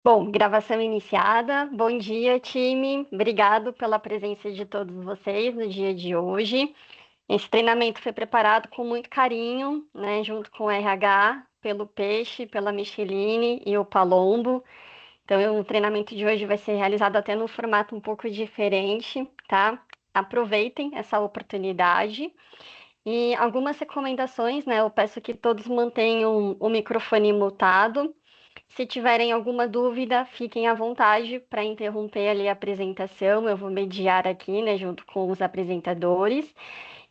Bom, gravação iniciada. Bom dia, time. Obrigado pela presença de todos vocês no dia de hoje. Esse treinamento foi preparado com muito carinho, né, junto com o RH, pelo Peixe, pela Micheline e o Palombo. Então, o treinamento de hoje vai ser realizado até num formato um pouco diferente, tá? Aproveitem essa oportunidade. E algumas recomendações, né? Eu peço que todos mantenham o microfone mutado. Se tiverem alguma dúvida, fiquem à vontade para interromper ali a apresentação. Eu vou mediar aqui, né, junto com os apresentadores.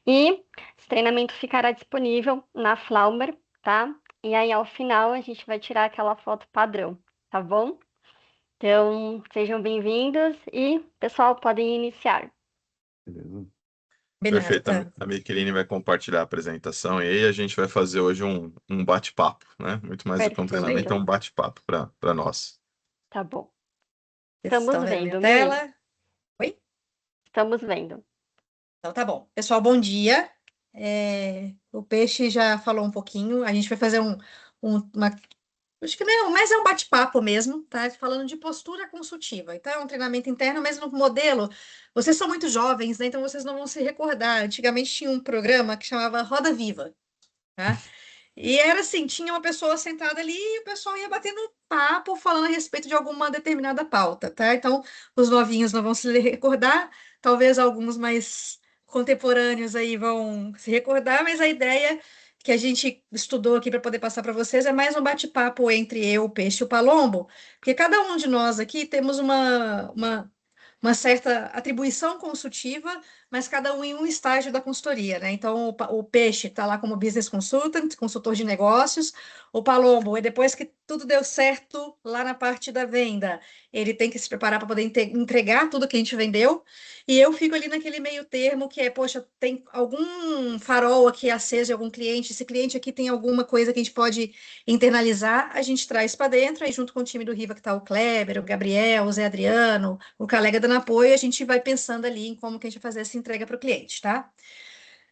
E esse treinamento ficará disponível na Flaumer, tá? E aí, ao final, a gente vai tirar aquela foto padrão, tá bom? Então, sejam bem-vindos e, pessoal, podem iniciar. Beleza. Perfeito. Beleza. A Micheline vai compartilhar a apresentação e aí a gente vai fazer hoje um bate-papo, né? Muito mais do que um treinamento, é Perfeito. um bate-papo para nós. Tá bom. Vocês Estamos estão vendo minha vendo, Mi. tela? Oi? Estamos vendo. Então tá bom. Pessoal, bom dia. O Peixe já falou um pouquinho. A gente vai fazer uma. Acho que não, mas é um bate-papo mesmo, tá? Falando de postura consultiva. Então é um treinamento interno, mas no modelo. Vocês são muito jovens, né? Então vocês não vão se recordar. Antigamente tinha um programa que chamava Roda Viva, tá? E era assim, tinha uma pessoa sentada ali e o pessoal ia batendo papo, falando a respeito de alguma determinada pauta, tá? Então, os novinhos não vão se recordar, talvez alguns mais contemporâneos aí vão se recordar, mas a ideia que a gente estudou aqui para poder passar para vocês é mais um bate-papo entre eu, o Peixe e o Palombo, porque cada um de nós aqui temos uma certa atribuição consultiva, mas cada um em um estágio da consultoria, né? Então, o Peixe está lá como business consultant, consultor de negócios. O Palombo, e depois que tudo deu certo lá na parte da venda, ele tem que se preparar para poder entregar tudo que a gente vendeu. E eu fico ali naquele meio termo que é, poxa, tem algum farol aqui aceso de algum cliente, esse cliente aqui tem alguma coisa que a gente pode internalizar, a gente traz para dentro, aí junto com o time do Riva, que está o Kleber, o Gabriel, o Zé Adriano, o colega dando apoio, a gente vai pensando ali em como que a gente vai fazer essa entrega para o cliente, tá?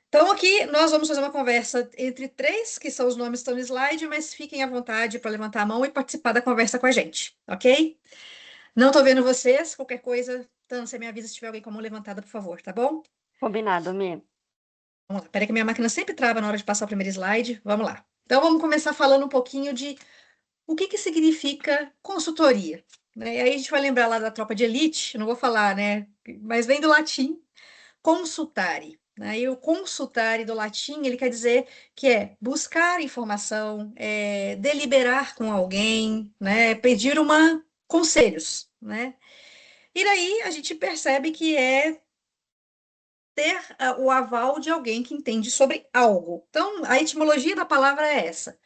Então, aqui nós vamos fazer uma conversa entre três, que são os nomes que estão no slide, mas fiquem à vontade para levantar a mão e participar da conversa com a gente, ok? Não estou vendo vocês, qualquer coisa, então você me avisa se tiver alguém com a mão levantada, por favor, tá bom? Combinado, Mi. Vamos lá, peraí que minha máquina sempre trava na hora de passar o primeiro slide, vamos lá. Então, vamos começar falando um pouquinho de o que que significa consultoria, né? E aí a gente vai lembrar lá da tropa de elite, eu não vou falar, né? Mas vem do latim consultare, né? E o consultare do latim, ele quer dizer que é buscar informação, deliberar com alguém, né? Pedir conselhos, né? E daí a gente percebe que é ter o aval de alguém que entende sobre algo. Então, a etimologia da palavra é essa.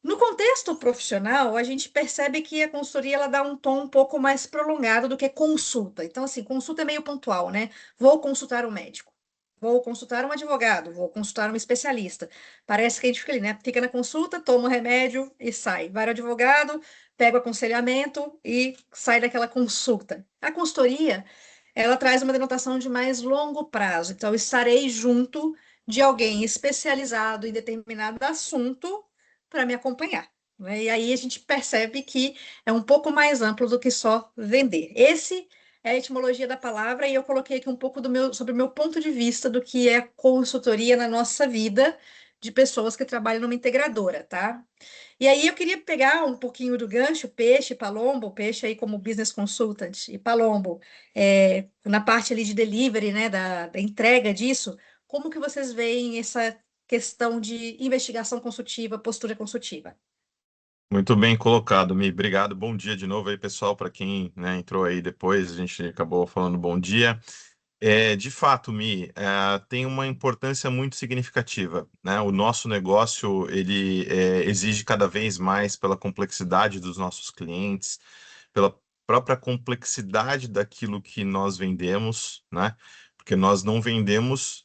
No contexto profissional, a gente percebe que a consultoria ela dá um tom um pouco mais prolongado do que consulta. Então, assim, consulta é meio pontual, né? Vou consultar um médico, vou consultar um advogado, vou consultar um especialista. Parece que a gente fica ali, né? Fica na consulta, toma o remédio e sai. Vai ao advogado, pega o aconselhamento e sai daquela consulta. A consultoria, ela traz uma denotação de mais longo prazo. Então, eu estarei junto de alguém especializado em determinado assunto para me acompanhar, né? E aí a gente percebe que é um pouco mais amplo do que só vender. Esse é a etimologia da palavra, e eu coloquei aqui um pouco sobre o meu ponto de vista do que é consultoria na nossa vida de pessoas que trabalham numa integradora, tá? E aí eu queria pegar um pouquinho do gancho, Peixe, Palombo, Peixe aí como business consultant e Palombo, na parte ali de delivery, né, da entrega disso, como que vocês veem essa questão de investigação consultiva, postura consultiva? Muito bem colocado, Mi. Obrigado. Bom dia de novo aí, pessoal. Para quem, né, entrou aí depois, a gente acabou falando bom dia. De fato, Mi, tem uma importância muito significativa, né? O nosso negócio, ele exige cada vez mais pela complexidade dos nossos clientes, pela própria complexidade daquilo que nós vendemos, né? Porque nós não vendemos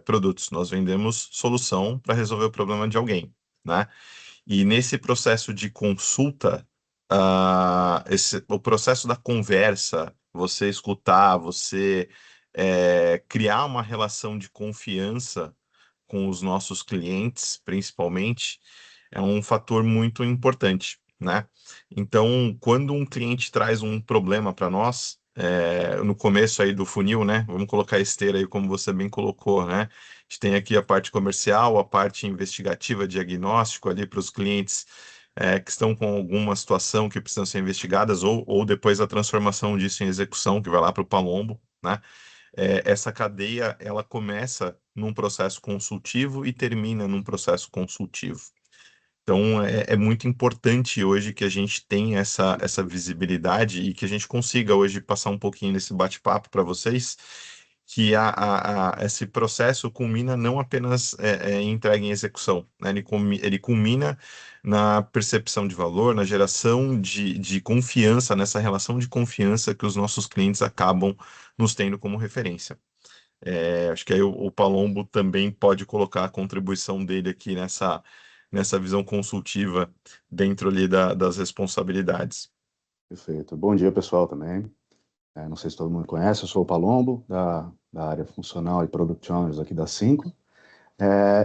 produtos, nós vendemos solução para resolver o problema de alguém, né? E nesse processo de consulta, o processo da conversa, você escutar, você criar uma relação de confiança com os nossos clientes, principalmente, é um fator muito importante. né? Então, quando um cliente traz um problema para nós, no começo aí do funil, né? Vamos colocar a esteira aí como você bem colocou, né? A gente tem aqui a parte comercial, a parte investigativa, diagnóstico ali para os clientes que estão com alguma situação que precisam ser investigadas, ou depois a transformação disso em execução, que vai lá para o Palombo, né? Essa cadeia, ela começa num processo consultivo e termina num processo consultivo. Então, é muito importante hoje que a gente tenha essa visibilidade e que a gente consiga hoje passar um pouquinho nesse bate-papo para vocês, que esse processo culmina não apenas em entrega em execução, né? Ele culmina na percepção de valor, na geração de confiança, nessa relação de confiança que os nossos clientes acabam nos tendo como referência. Acho que aí o Palombo também pode colocar a contribuição dele aqui nessa visão consultiva dentro ali das responsabilidades. Perfeito. Bom dia, pessoal, também. Não sei se todo mundo conhece, eu sou o Palombo, da área funcional e Product Owners aqui da Cinco.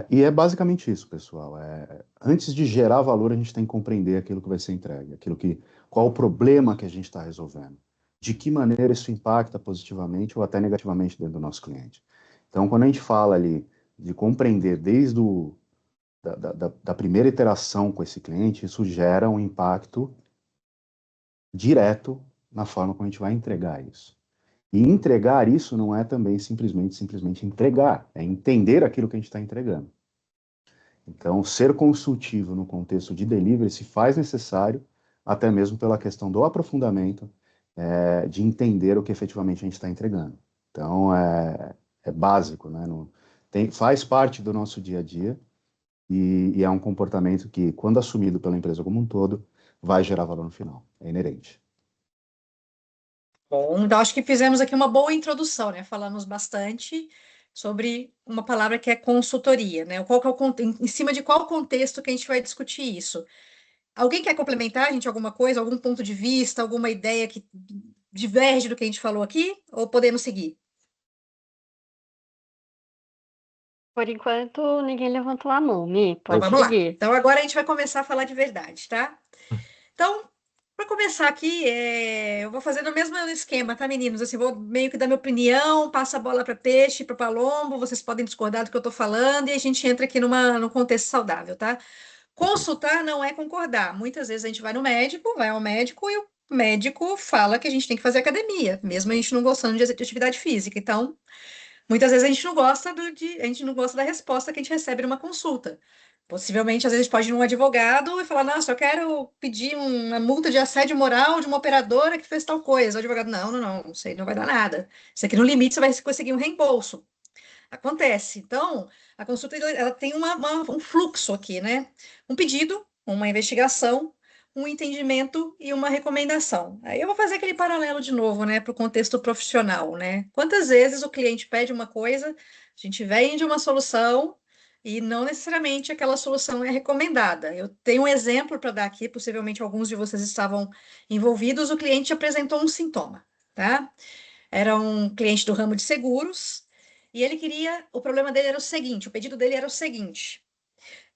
E é basicamente isso, pessoal. Antes de gerar valor, a gente tem que compreender aquilo que vai ser entregue, qual o problema que a gente está resolvendo, de que maneira isso impacta positivamente ou até negativamente dentro do nosso cliente. Então, quando a gente fala ali de compreender desde da primeira interação com esse cliente, isso gera um impacto direto na forma como a gente vai entregar isso. E entregar isso não é também simplesmente entregar, é entender aquilo que a gente está entregando. Então, ser consultivo no contexto de delivery se faz necessário, até mesmo pela questão do aprofundamento, de entender o que efetivamente a gente está entregando. Então, é básico, né? Faz parte do nosso dia a dia e é um comportamento que, quando assumido pela empresa como um todo, vai gerar valor no final. É inerente. Bom, então acho que fizemos aqui uma boa introdução, né? Falamos bastante sobre uma palavra que é consultoria, né? Qual que é em cima de qual contexto que a gente vai discutir isso? Alguém quer complementar, gente, alguma coisa, algum ponto de vista, alguma ideia que diverge do que a gente falou aqui? Ou podemos seguir? Por enquanto, ninguém levantou a mão, Mi, Então pode vamos lá. seguir. Então agora a gente vai começar a falar de verdade, tá? Então, para começar aqui, eu vou fazer no mesmo esquema, tá, meninos? Assim, vou meio que dar minha opinião, passa a bola para peixe, para palombo, vocês podem discordar do que eu estou falando e a gente entra aqui num contexto saudável, tá? Consultar não é concordar. Muitas vezes a gente vai no médico, vai ao médico e o médico fala que a gente tem que fazer academia, mesmo a gente não gostando de atividade física. Então, muitas vezes a gente não gosta a gente não gosta da resposta que a gente recebe numa consulta. Possivelmente, às vezes, a gente pode ir num advogado e falar, nossa, eu quero pedir uma multa de assédio moral de uma operadora que fez tal coisa. O advogado, não, isso aí não vai dar nada. Isso aqui no limite você vai conseguir um reembolso. Acontece. Então, a consulta ela tem um fluxo aqui, né? Um pedido, uma investigação, um entendimento e uma recomendação. Aí eu vou fazer aquele paralelo de novo, né, para o contexto profissional, né? Quantas vezes o cliente pede uma coisa, a gente vende uma solução e não necessariamente aquela solução é recomendada. Eu tenho um exemplo para dar aqui, possivelmente alguns de vocês estavam envolvidos. O cliente apresentou um sintoma, tá? Era um cliente do ramo de seguros e ele queria. O problema dele era o seguinte: o pedido dele era o seguinte: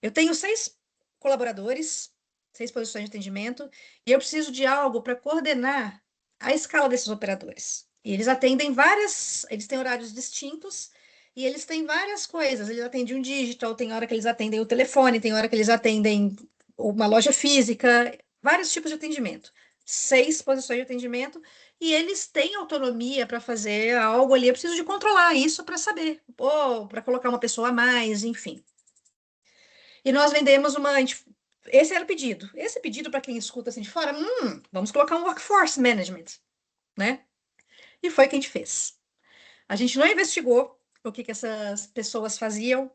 eu tenho 6 colaboradores, 6 posições de atendimento, e eu preciso de algo para coordenar a escala desses operadores. E eles atendem eles têm horários distintos e eles têm várias coisas. Eles atendem um digital, tem hora que eles atendem o telefone, tem hora que eles atendem uma loja física, vários tipos de atendimento. 6 posições de atendimento e eles têm autonomia para fazer algo ali. Eu preciso de controlar isso para saber, ou para colocar uma pessoa a mais, enfim. E nós vendemos esse era o pedido. Esse pedido, para quem escuta assim de fora, vamos colocar um workforce management, né? E foi o que a gente fez. A gente não investigou o que essas pessoas faziam,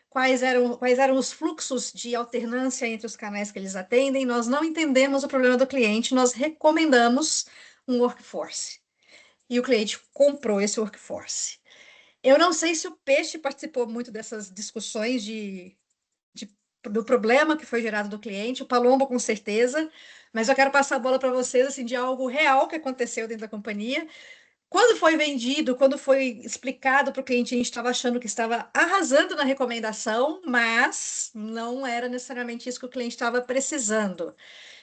quais eram os fluxos de alternância entre os canais que eles atendem, nós não entendemos o problema do cliente, nós recomendamos um workforce. E o cliente comprou esse workforce. Eu não sei se o Peixe participou muito dessas discussões do problema que foi gerado do cliente, o Palombo com certeza, mas eu quero passar a bola para vocês assim, de algo real que aconteceu dentro da companhia. Quando foi vendido, quando foi explicado para o cliente, a gente estava achando que estava arrasando na recomendação, mas não era necessariamente isso que o cliente estava precisando.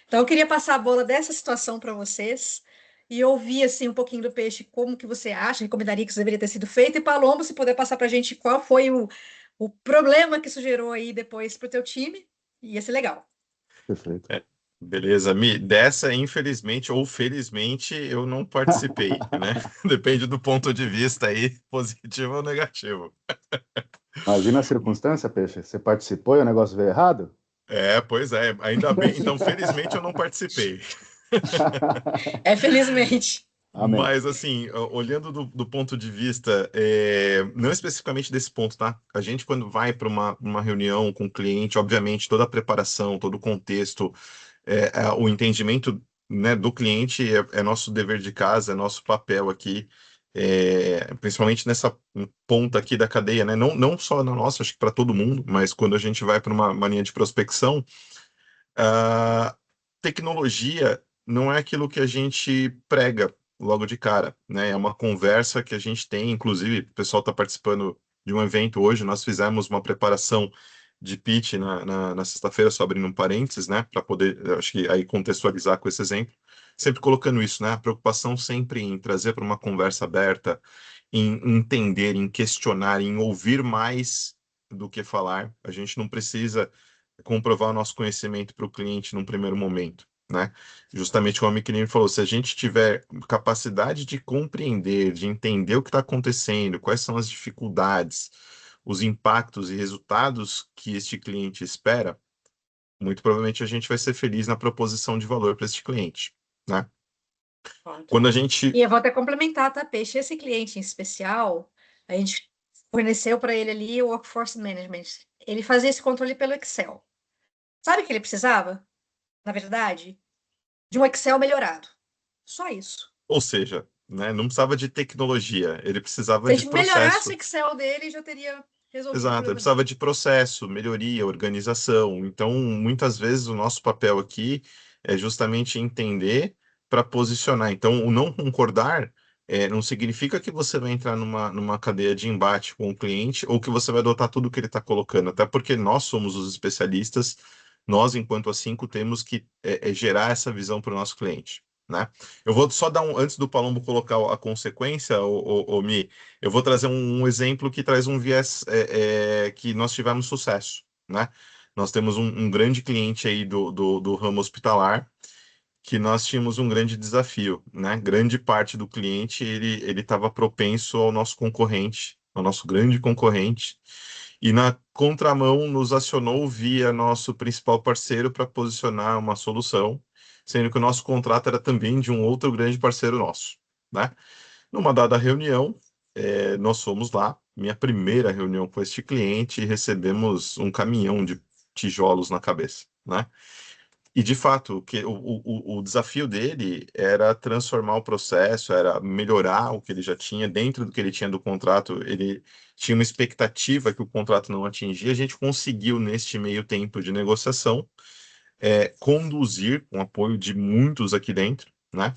Então, eu queria passar a bola dessa situação para vocês e ouvir assim um pouquinho do Peixe, como que você acha, recomendaria que isso deveria ter sido feito, e Palombo, se puder passar para a gente qual foi o problema que isso gerou aí depois para o teu time, ia ser legal. Perfeito. Beleza, Mi, dessa, infelizmente ou felizmente, eu não participei, né? Depende do ponto de vista aí, positivo ou negativo. Imagina a circunstância, Peixe. Você participou e o negócio veio errado? Pois é, ainda bem. Então, felizmente, eu não participei. Felizmente. Amém. Mas, assim, olhando do ponto de vista, não especificamente desse ponto, tá? A gente, quando vai para uma reunião com o cliente, obviamente, toda a preparação, todo o contexto, o entendimento, né, do cliente é nosso dever de casa, é nosso papel aqui, principalmente nessa ponta aqui da cadeia, né? Não só na nossa, acho que para todo mundo, mas quando a gente vai para uma linha de prospecção, a tecnologia não é aquilo que a gente prega logo de cara, né? É uma conversa que a gente tem, inclusive, o pessoal está participando de um evento hoje, nós fizemos uma preparação de pitch na sexta-feira, só abrindo um parênteses, né? Para poder, eu acho que aí contextualizar com esse exemplo, sempre colocando isso, né? A preocupação sempre em trazer para uma conversa aberta, em entender, em questionar, em ouvir mais do que falar. A gente não precisa comprovar o nosso conhecimento para o cliente num primeiro momento, né? Justamente como a Miquelini falou, se a gente tiver capacidade de compreender, de entender o que está acontecendo, quais são as dificuldades, os impactos e resultados que este cliente espera, muito provavelmente a gente vai ser feliz na proposição de valor para este cliente, né? Quando a gente... E eu vou até complementar, tá, Peixe? Esse cliente em especial, a gente forneceu para ele ali o Workforce Management. Ele fazia esse controle pelo Excel. Sabe o que ele precisava? Na verdade, de um Excel melhorado. Só isso. Ou seja, né, não precisava de tecnologia, ele precisava Se a de gente melhorasse o processo. Excel dele, já teria resolvido o Exato, ele problema precisava dele. de processo, melhoria, organização. Então, muitas vezes o nosso papel aqui é justamente entender para posicionar. Então, o não concordar não significa que você vai entrar numa cadeia de embate com o cliente ou que você vai adotar tudo que ele está colocando, até porque nós somos os especialistas, nós, enquanto a Cinco, temos que gerar essa visão para o nosso cliente, né? Eu vou só dar antes do Palombo colocar a consequência, o Mi, eu vou trazer um exemplo que traz um viés que nós tivemos sucesso, né? Nós temos um grande cliente aí do ramo hospitalar que nós tínhamos um grande desafio, né? Grande parte do cliente ele estava propenso ao nosso concorrente, ao nosso grande concorrente, e na contramão nos acionou via nosso principal parceiro para posicionar uma solução, sendo que o nosso contrato era também de um outro grande parceiro nosso, né? Numa dada reunião, nós fomos lá, minha primeira reunião com este cliente, e recebemos um caminhão de tijolos na cabeça, né? E, de fato, o desafio dele era transformar o processo, era melhorar o que ele já tinha, dentro do que ele tinha do contrato, ele tinha uma expectativa que o contrato não atingia, a gente conseguiu, neste meio tempo de negociação, conduzir, com apoio de muitos aqui dentro, né?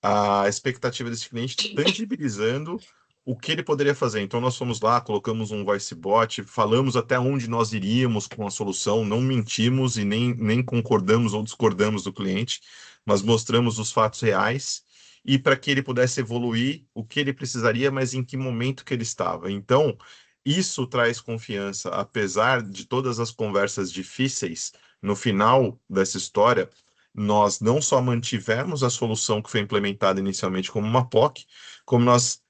A expectativa desse cliente, tangibilizando o que ele poderia fazer. Então, nós fomos lá, colocamos um voice bot, falamos até onde nós iríamos com a solução, não mentimos e nem concordamos ou discordamos do cliente, mas mostramos os fatos reais e para que ele pudesse evoluir, o que ele precisaria, mas em que momento que ele estava. Então, isso traz confiança, apesar de todas as conversas difíceis, no final dessa história, nós não só mantivemos a solução que foi implementada inicialmente como uma POC, como nós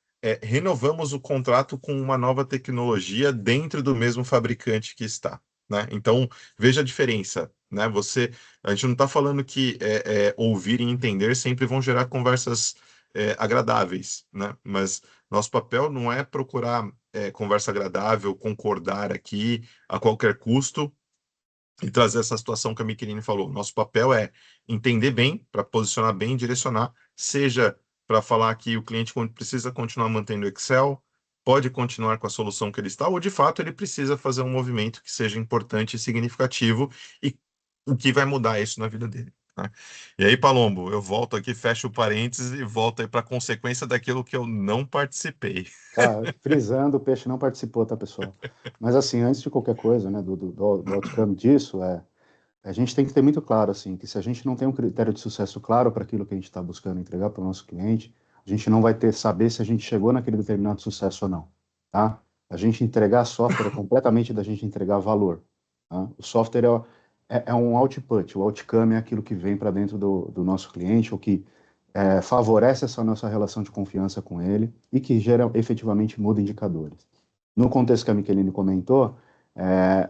renovamos o contrato com uma nova tecnologia dentro do mesmo fabricante que está, né? Então, veja a diferença, né? A gente não está falando que ouvir e entender sempre vão gerar conversas agradáveis, né? Mas nosso papel não é procurar conversa agradável, concordar aqui a qualquer custo, e trazer essa situação que a Michelini falou. Nosso papel é entender bem, para posicionar bem, direcionar, seja para falar que o cliente precisa continuar mantendo o Excel, pode continuar com a solução que ele está, ou de fato ele precisa fazer um movimento que seja importante e significativo, e o que vai mudar isso na vida dele. né? E aí, Palombo, eu volto aqui, fecho o parênteses e volto aí para a consequência daquilo que eu não participei. Frisando, o peixe não participou, tá, pessoal? Mas assim, antes de qualquer coisa, né, do outcome disso, a gente tem que ter muito claro, assim, que se a gente não tem um critério de sucesso claro para aquilo que a gente está buscando entregar para o nosso cliente, a gente não vai saber se a gente chegou naquele determinado sucesso ou não, tá? A gente entregar software é completamente da gente entregar valor, tá? O software é um output, o outcome é aquilo que vem para dentro do nosso cliente, ou que favorece essa nossa relação de confiança com ele e que gera efetivamente muda indicadores. No contexto que a Micheline comentou,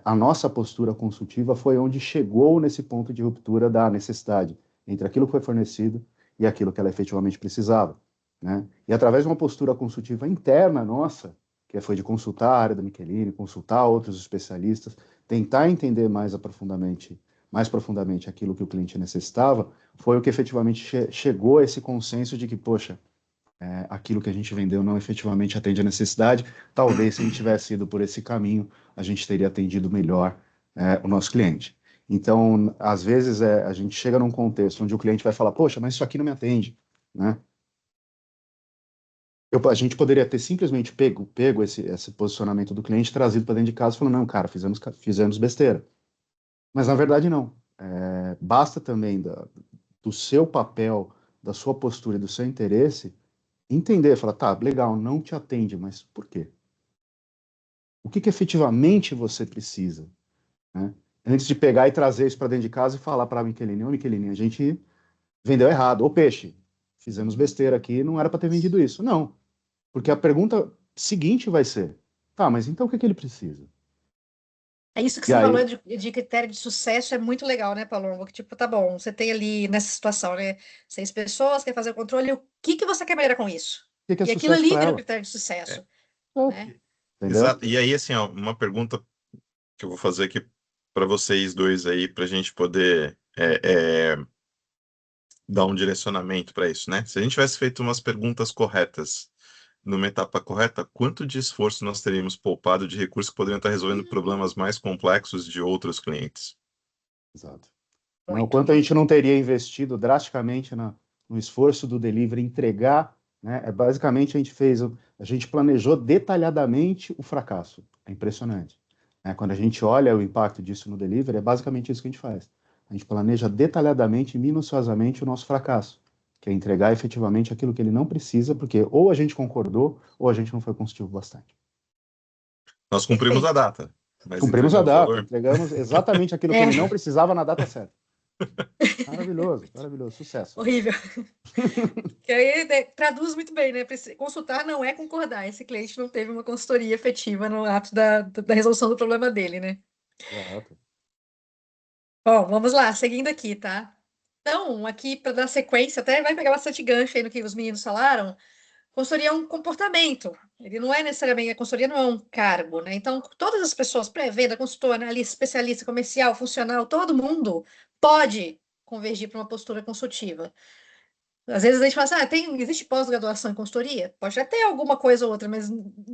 a nossa postura consultiva foi onde chegou nesse ponto de ruptura da necessidade entre aquilo que foi fornecido e aquilo que ela efetivamente precisava, né? E através de uma postura consultiva interna nossa, que foi de consultar a área da Micheline, consultar outros especialistas, tentar entender mais profundamente aquilo que o cliente necessitava, foi o que efetivamente chegou a esse consenso de que, poxa, aquilo que a gente vendeu não efetivamente atende a necessidade. Talvez, se a gente tivesse ido por esse caminho, a gente teria atendido melhor o nosso cliente. Então, às vezes, a gente chega num contexto onde o cliente vai falar, poxa, mas isso aqui não me atende, né? A gente poderia ter simplesmente pego esse posicionamento do cliente, trazido para dentro de casa e falando, não, cara, fizemos besteira. Mas, na verdade, não. Basta também do seu papel, da sua postura e do seu interesse, entender, falar, tá, legal, não te atende, mas por quê? O que efetivamente você precisa, né? Antes de pegar e trazer isso para dentro de casa e falar para a Micheline, ô Micheline, a gente vendeu errado, ô peixe, fizemos besteira aqui, não era para ter vendido isso. Não, porque a pergunta seguinte vai ser, tá, mas então o que ele precisa? É isso que E você falou aí, de critério de sucesso, é muito legal, né, Paloma? Que, tipo, tá bom, você tem ali nessa situação, né? 6 pessoas, quer fazer o controle, o que que você quer melhorar com isso? o que é E aquilo sucesso ali para vira o ela? critério de É, sucesso, né? Entendeu? exato. E aí, assim, ó, uma pergunta que eu vou fazer aqui para vocês dois aí, para a gente poder dar um direcionamento para isso, né? Se a gente tivesse feito umas perguntas corretas numa etapa correta, quanto de esforço nós teríamos poupado de recursos que poderiam estar resolvendo problemas mais complexos de outros clientes? Exato. Né, o Muito. quanto a gente não teria investido drasticamente no esforço do delivery entregar, né? Basicamente a gente planejou detalhadamente o fracasso. É impressionante. Quando a gente olha o impacto disso no delivery, é basicamente isso que a gente faz. A gente planeja detalhadamente e minuciosamente o nosso fracasso, que é entregar efetivamente aquilo que ele não precisa, porque ou a gente concordou ou a gente não foi consultivo bastante. Nós cumprimos a Perfeito. data, mas Cumprimos a entregamos data, valor. entregamos exatamente aquilo que É, ele não precisava na data certa. Maravilhoso, maravilhoso, sucesso. horrível. Que aí, né, traduz muito bem, né? Consultar não é concordar. Esse cliente não teve uma consultoria efetiva no ato da resolução do problema dele, né? Exato. Bom, vamos lá, seguindo aqui, tá? Então, aqui para dar sequência, até vai pegar bastante gancho aí no que os meninos falaram. Consultoria é um comportamento. Ele não é necessariamente, a consultoria não é um cargo, né? Então, todas as pessoas, pré-venda, consultor, analista, especialista, comercial, funcional, todo mundo pode convergir para uma postura consultiva. Às vezes a gente fala assim, existe pós-graduação em consultoria? Pode até ter alguma coisa ou outra, mas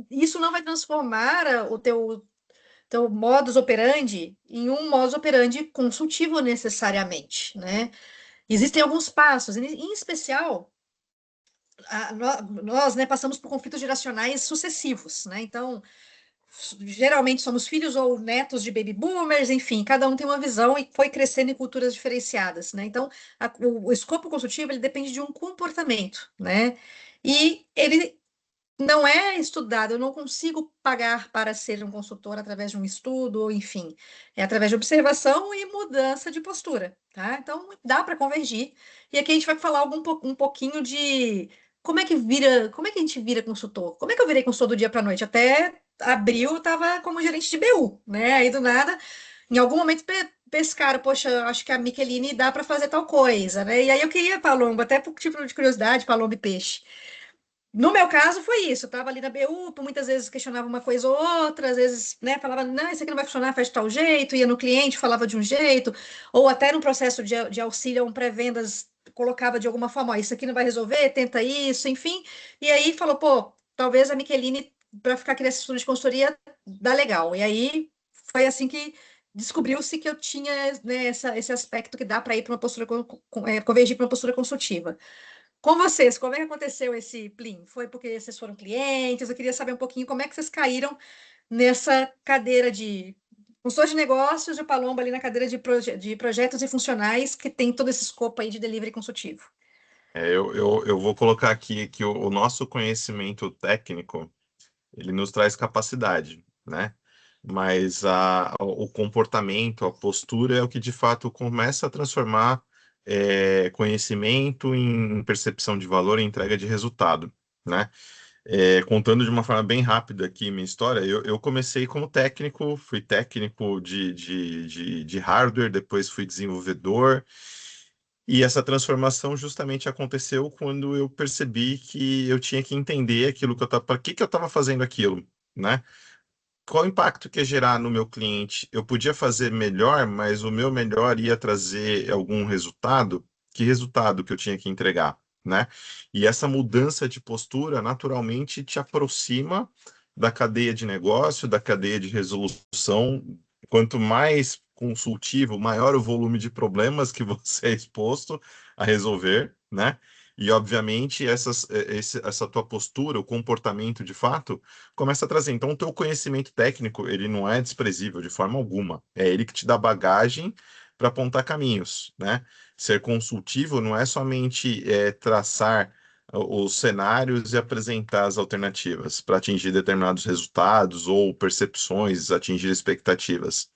isso não vai transformar o teu modus operandi em um modus operandi consultivo necessariamente, né? Existem alguns passos, em especial, nós, né, passamos por conflitos geracionais sucessivos, né? Então, geralmente somos filhos ou netos de baby boomers, enfim, cada um tem uma visão e foi crescendo em culturas diferenciadas, né? Então, o escopo consultivo ele depende de um comportamento, né? E ele não é estudado, eu não consigo pagar para ser um consultor através de um estudo, ou enfim, é através de observação e mudança de postura, tá? Então, dá para convergir. E aqui a gente vai falar um pouquinho de como é que a gente vira consultor? Como é que eu virei consultor do dia para a noite? Até abril eu estava como gerente de BU, né? Aí do nada, em algum momento pescaram, poxa, acho que a Micheline dá para fazer tal coisa, né? E aí eu queria, Palombo, até por tipo de curiosidade, Palombo e peixe. No meu caso, foi isso. Eu estava ali na BU, muitas vezes questionava uma coisa ou outra, às vezes, né, falava, não, isso aqui não vai funcionar, faz de tal jeito, ia no cliente, falava de um jeito, ou até no processo de auxílio a um pré-vendas, colocava de alguma forma, ó, isso aqui não vai resolver, tenta isso, enfim. E aí falou, pô, talvez a Micheline, para ficar aqui nessa estudo de consultoria, dá legal. E aí foi assim que descobriu-se que eu tinha, né, esse aspecto que dá para ir para uma postura, convergir para uma postura consultiva. Com vocês, como é que aconteceu esse plim? Foi porque vocês foram clientes? Eu queria saber um pouquinho como é que vocês caíram nessa cadeira de consultor de negócios e o Palombo ali na cadeira de projetos e funcionais, que tem todo esse escopo aí de delivery consultivo. Eu vou colocar aqui que o nosso conhecimento técnico, ele nos traz capacidade, né? Mas o comportamento, a postura é o que de fato começa a transformar conhecimento em percepção de valor e entrega de resultado, né? Contando de uma forma bem rápida aqui minha história, eu comecei como técnico, fui técnico de hardware, depois fui desenvolvedor, e essa transformação justamente aconteceu quando eu percebi que eu tinha que entender aquilo que eu estava, para que eu estava fazendo aquilo, né? Qual o impacto que ia gerar no meu cliente? Eu podia fazer melhor, mas o meu melhor ia trazer algum resultado? Que resultado que eu tinha que entregar, né? E essa mudança de postura naturalmente te aproxima da cadeia de negócio, da cadeia de resolução. Quanto mais consultivo, maior o volume de problemas que você é exposto a resolver, né? E, obviamente, essa tua postura, o comportamento de fato, começa a trazer. Então, o teu conhecimento técnico, ele não é desprezível de forma alguma. É ele que te dá bagagem para apontar caminhos, né? Ser consultivo não é somente traçar os cenários e apresentar as alternativas para atingir determinados resultados ou percepções, atingir expectativas.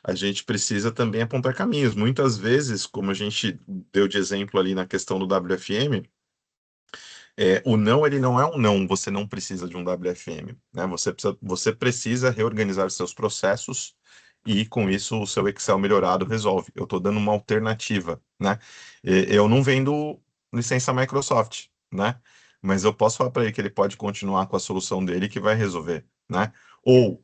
A gente precisa também apontar caminhos. Muitas vezes, como a gente deu de exemplo ali na questão do WFM, o não, ele não é um não, você não precisa de um WFM, né? Você precisa reorganizar seus processos e com isso o seu Excel melhorado resolve. Eu estou dando uma alternativa, né? Eu não vendo licença Microsoft, né? Mas eu posso falar para ele que ele pode continuar com a solução dele que vai resolver, né? Ou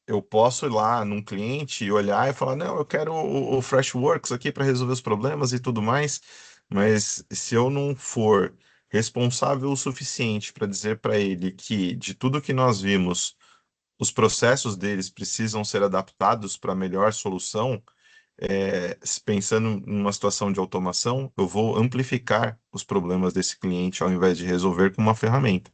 eu posso ir lá num cliente e olhar e falar, não, eu quero o Freshworks aqui para resolver os problemas e tudo mais, mas se eu não for responsável o suficiente para dizer para ele que de tudo que nós vimos, os processos deles precisam ser adaptados para a melhor solução, pensando numa situação de automação, eu vou amplificar os problemas desse cliente ao invés de resolver com uma ferramenta.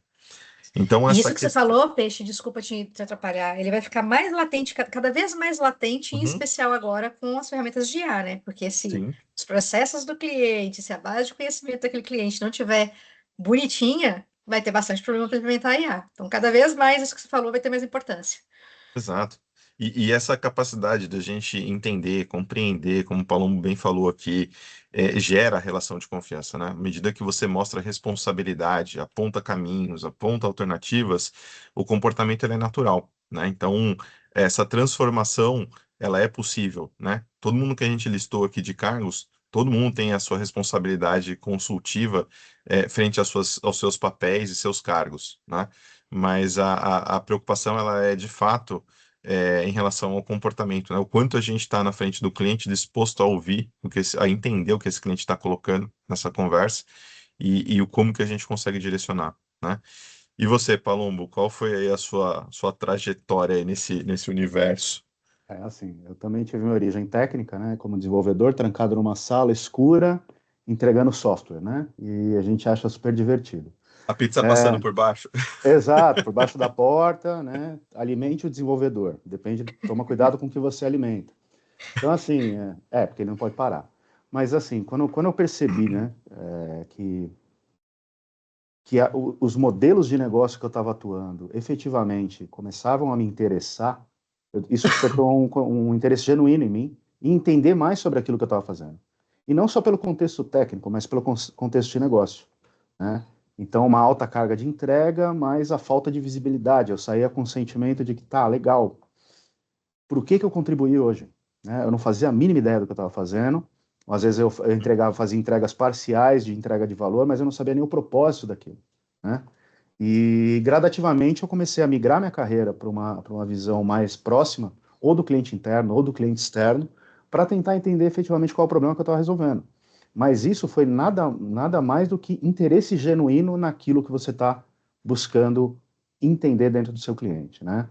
Então, E essa isso que você questão. falou, Peixe, desculpa te atrapalhar, ele vai ficar mais latente, cada vez mais latente, em Uhum, especial agora com as ferramentas de IA, né? Porque se sim. os processos do cliente, se a base de conhecimento daquele cliente não tiver bonitinha, vai ter bastante problema para implementar a IA. Então, cada vez mais isso que você falou vai ter mais importância. Exato. E essa capacidade da gente entender, compreender, como o Paulo bem falou aqui, gera relação de confiança, né? À medida que você mostra responsabilidade, aponta caminhos, aponta alternativas, o comportamento ele é natural, né? Então, essa transformação, ela é possível, né? Todo mundo que a gente listou aqui de cargos, todo mundo tem a sua responsabilidade consultiva, frente aos seus papéis e seus cargos, né? Mas a preocupação ela é de fato em relação ao comportamento, né? O quanto a gente está na frente do cliente disposto a ouvir, a entender o que esse cliente está colocando nessa conversa e o como que a gente consegue direcionar, né? E você, Palombo, qual foi aí a sua trajetória aí nesse universo? É assim, eu também tive minha origem técnica, né, como desenvolvedor, trancado numa sala escura, entregando software, né, e a gente acha super divertido. A pizza passando por baixo? Exato, por baixo da porta, né, alimente o desenvolvedor, depende, toma cuidado com o que você alimenta. Então, assim, porque ele não pode parar. Mas, assim, quando eu percebi, né, os modelos de negócio que eu estava atuando efetivamente começavam a me interessar, isso despertou um interesse genuíno em mim e entender mais sobre aquilo que eu estava fazendo. E não só pelo contexto técnico, mas pelo contexto de negócio, né? Então, uma alta carga de entrega, mas a falta de visibilidade. Eu saía com o sentimento de que, tá, legal, por que eu contribuí hoje? Né? Eu não fazia a mínima ideia do que eu estava fazendo. Às vezes eu fazia entregas parciais de entrega de valor, mas eu não sabia nem o propósito daquilo, né? E gradativamente eu comecei a migrar minha carreira para uma visão mais próxima, ou do cliente interno, ou do cliente externo, para tentar entender efetivamente qual é o problema que eu estava resolvendo. Mas isso foi nada mais do que interesse genuíno naquilo que você está buscando entender dentro do seu cliente, né?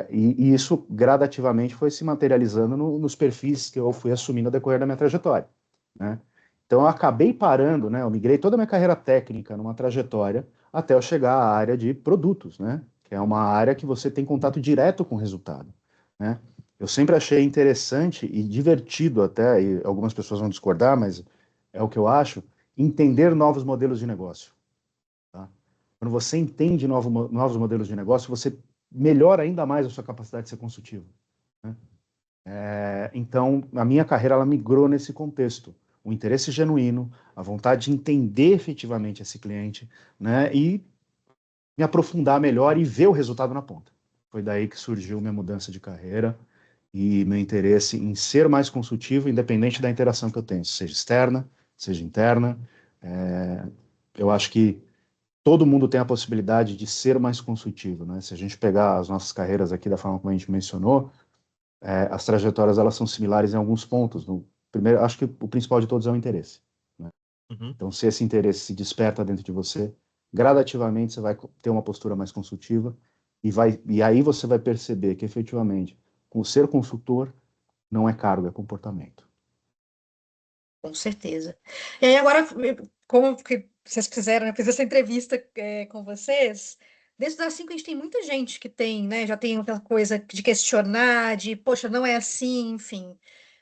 E isso gradativamente foi se materializando nos perfis que eu fui assumindo a decorrer da minha trajetória, né? Então eu acabei parando, né? Eu migrei toda a minha carreira técnica numa trajetória até eu chegar à área de produtos, né? Que é uma área que você tem contato direto com o resultado, né? Eu sempre achei interessante e divertido até, e algumas pessoas vão discordar, mas é o que eu acho, entender novos modelos de negócio, tá? Quando você entende novos modelos de negócio, você melhora ainda mais a sua capacidade de ser consultivo, né? Então, a minha carreira ela migrou nesse contexto. O interesse genuíno, a vontade de entender efetivamente esse cliente, né? E me aprofundar melhor e ver o resultado na ponta. Foi daí que surgiu minha mudança de carreira e meu interesse em ser mais consultivo, independente da interação que eu tenho, seja externa, seja interna. Eu acho que todo mundo tem a possibilidade de ser mais consultivo, né? Se a gente pegar as nossas carreiras aqui da forma como a gente mencionou, as trajetórias elas são similares em alguns pontos. No primeiro, acho que o principal de todos é o interesse, né? Uhum. Então, se esse interesse se desperta dentro de você, gradativamente você vai ter uma postura mais consultiva e aí você vai perceber que efetivamente, o ser consultor não é cargo, é comportamento. Com certeza. E aí agora, como que vocês fizeram, eu fiz essa entrevista com vocês, desde das 5 a gente tem muita gente que tem, né, já tem aquela coisa de questionar, de, poxa, não é assim, enfim.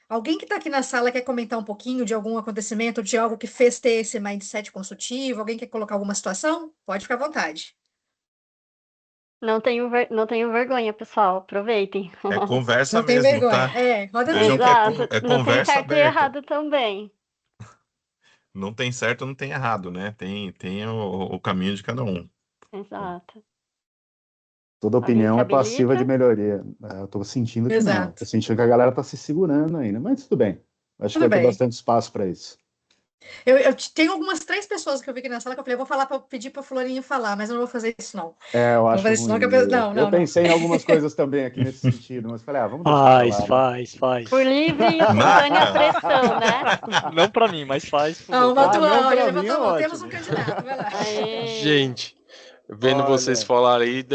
Alguém que está aqui na sala quer comentar um pouquinho de algum acontecimento, de algo que fez ter esse mindset consultivo? Alguém quer colocar alguma situação? Pode ficar à vontade. Não tenho vergonha, pessoal. Aproveitem. É conversa Não tem mesmo, vergonha. tá? Roda a Vejam que vida. Exato. é Não tem conversa certo e aberta. errado também. Não tem certo, não tem errado, né? Tem o caminho de cada um. Exato. Toda Alguém se opinião é passiva de habilita? melhoria. Eu estou sentindo que não. Exato. Estou sentindo que a galera está se segurando ainda, mas tudo bem. Acho que Tudo vai ter bem. bastante espaço para isso. Tenho algumas 3 pessoas que eu vi aqui na sala que eu falei, eu vou falar para pedir para fulaninho falar, mas eu não vou fazer isso, não. Eu Não vou acho fazer isso, não, que ruim. não, Eu não, não. pensei em algumas coisas também aqui nesse sentido, mas falei, vamos deixar para Faz, lá, né? faz, Por faz. livre e espontânea Naka! pressão, né? Não pra mim, mas faz pros Ah, outros. Não, ó, ele para mim é levantou a mão, temos um ótimo. candidato, vai lá. Aê. Gente, vendo vocês Olha, falarem aí,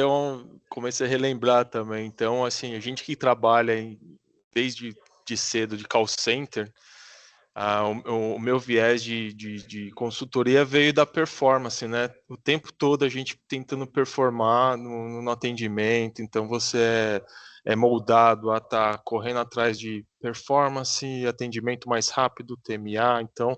comecei a relembrar também. Então, assim, a gente que trabalha desde de cedo de call center, o meu viés de consultoria veio da performance, né? O tempo todo a gente tentando performar no atendimento, então você é moldado a estar correndo atrás de performance, atendimento mais rápido, TMA, então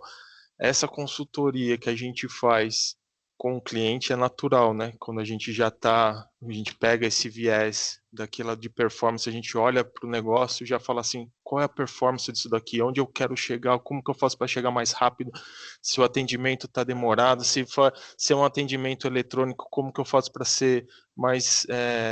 essa consultoria que a gente faz com o cliente é natural, né? Quando a gente a gente pega esse viés daquela de performance, a gente olha para o negócio e já fala assim, qual é a performance disso daqui? Onde eu quero chegar? Como que eu faço para chegar mais rápido? Se o atendimento está demorado, se é um atendimento eletrônico, como que eu faço para ser mais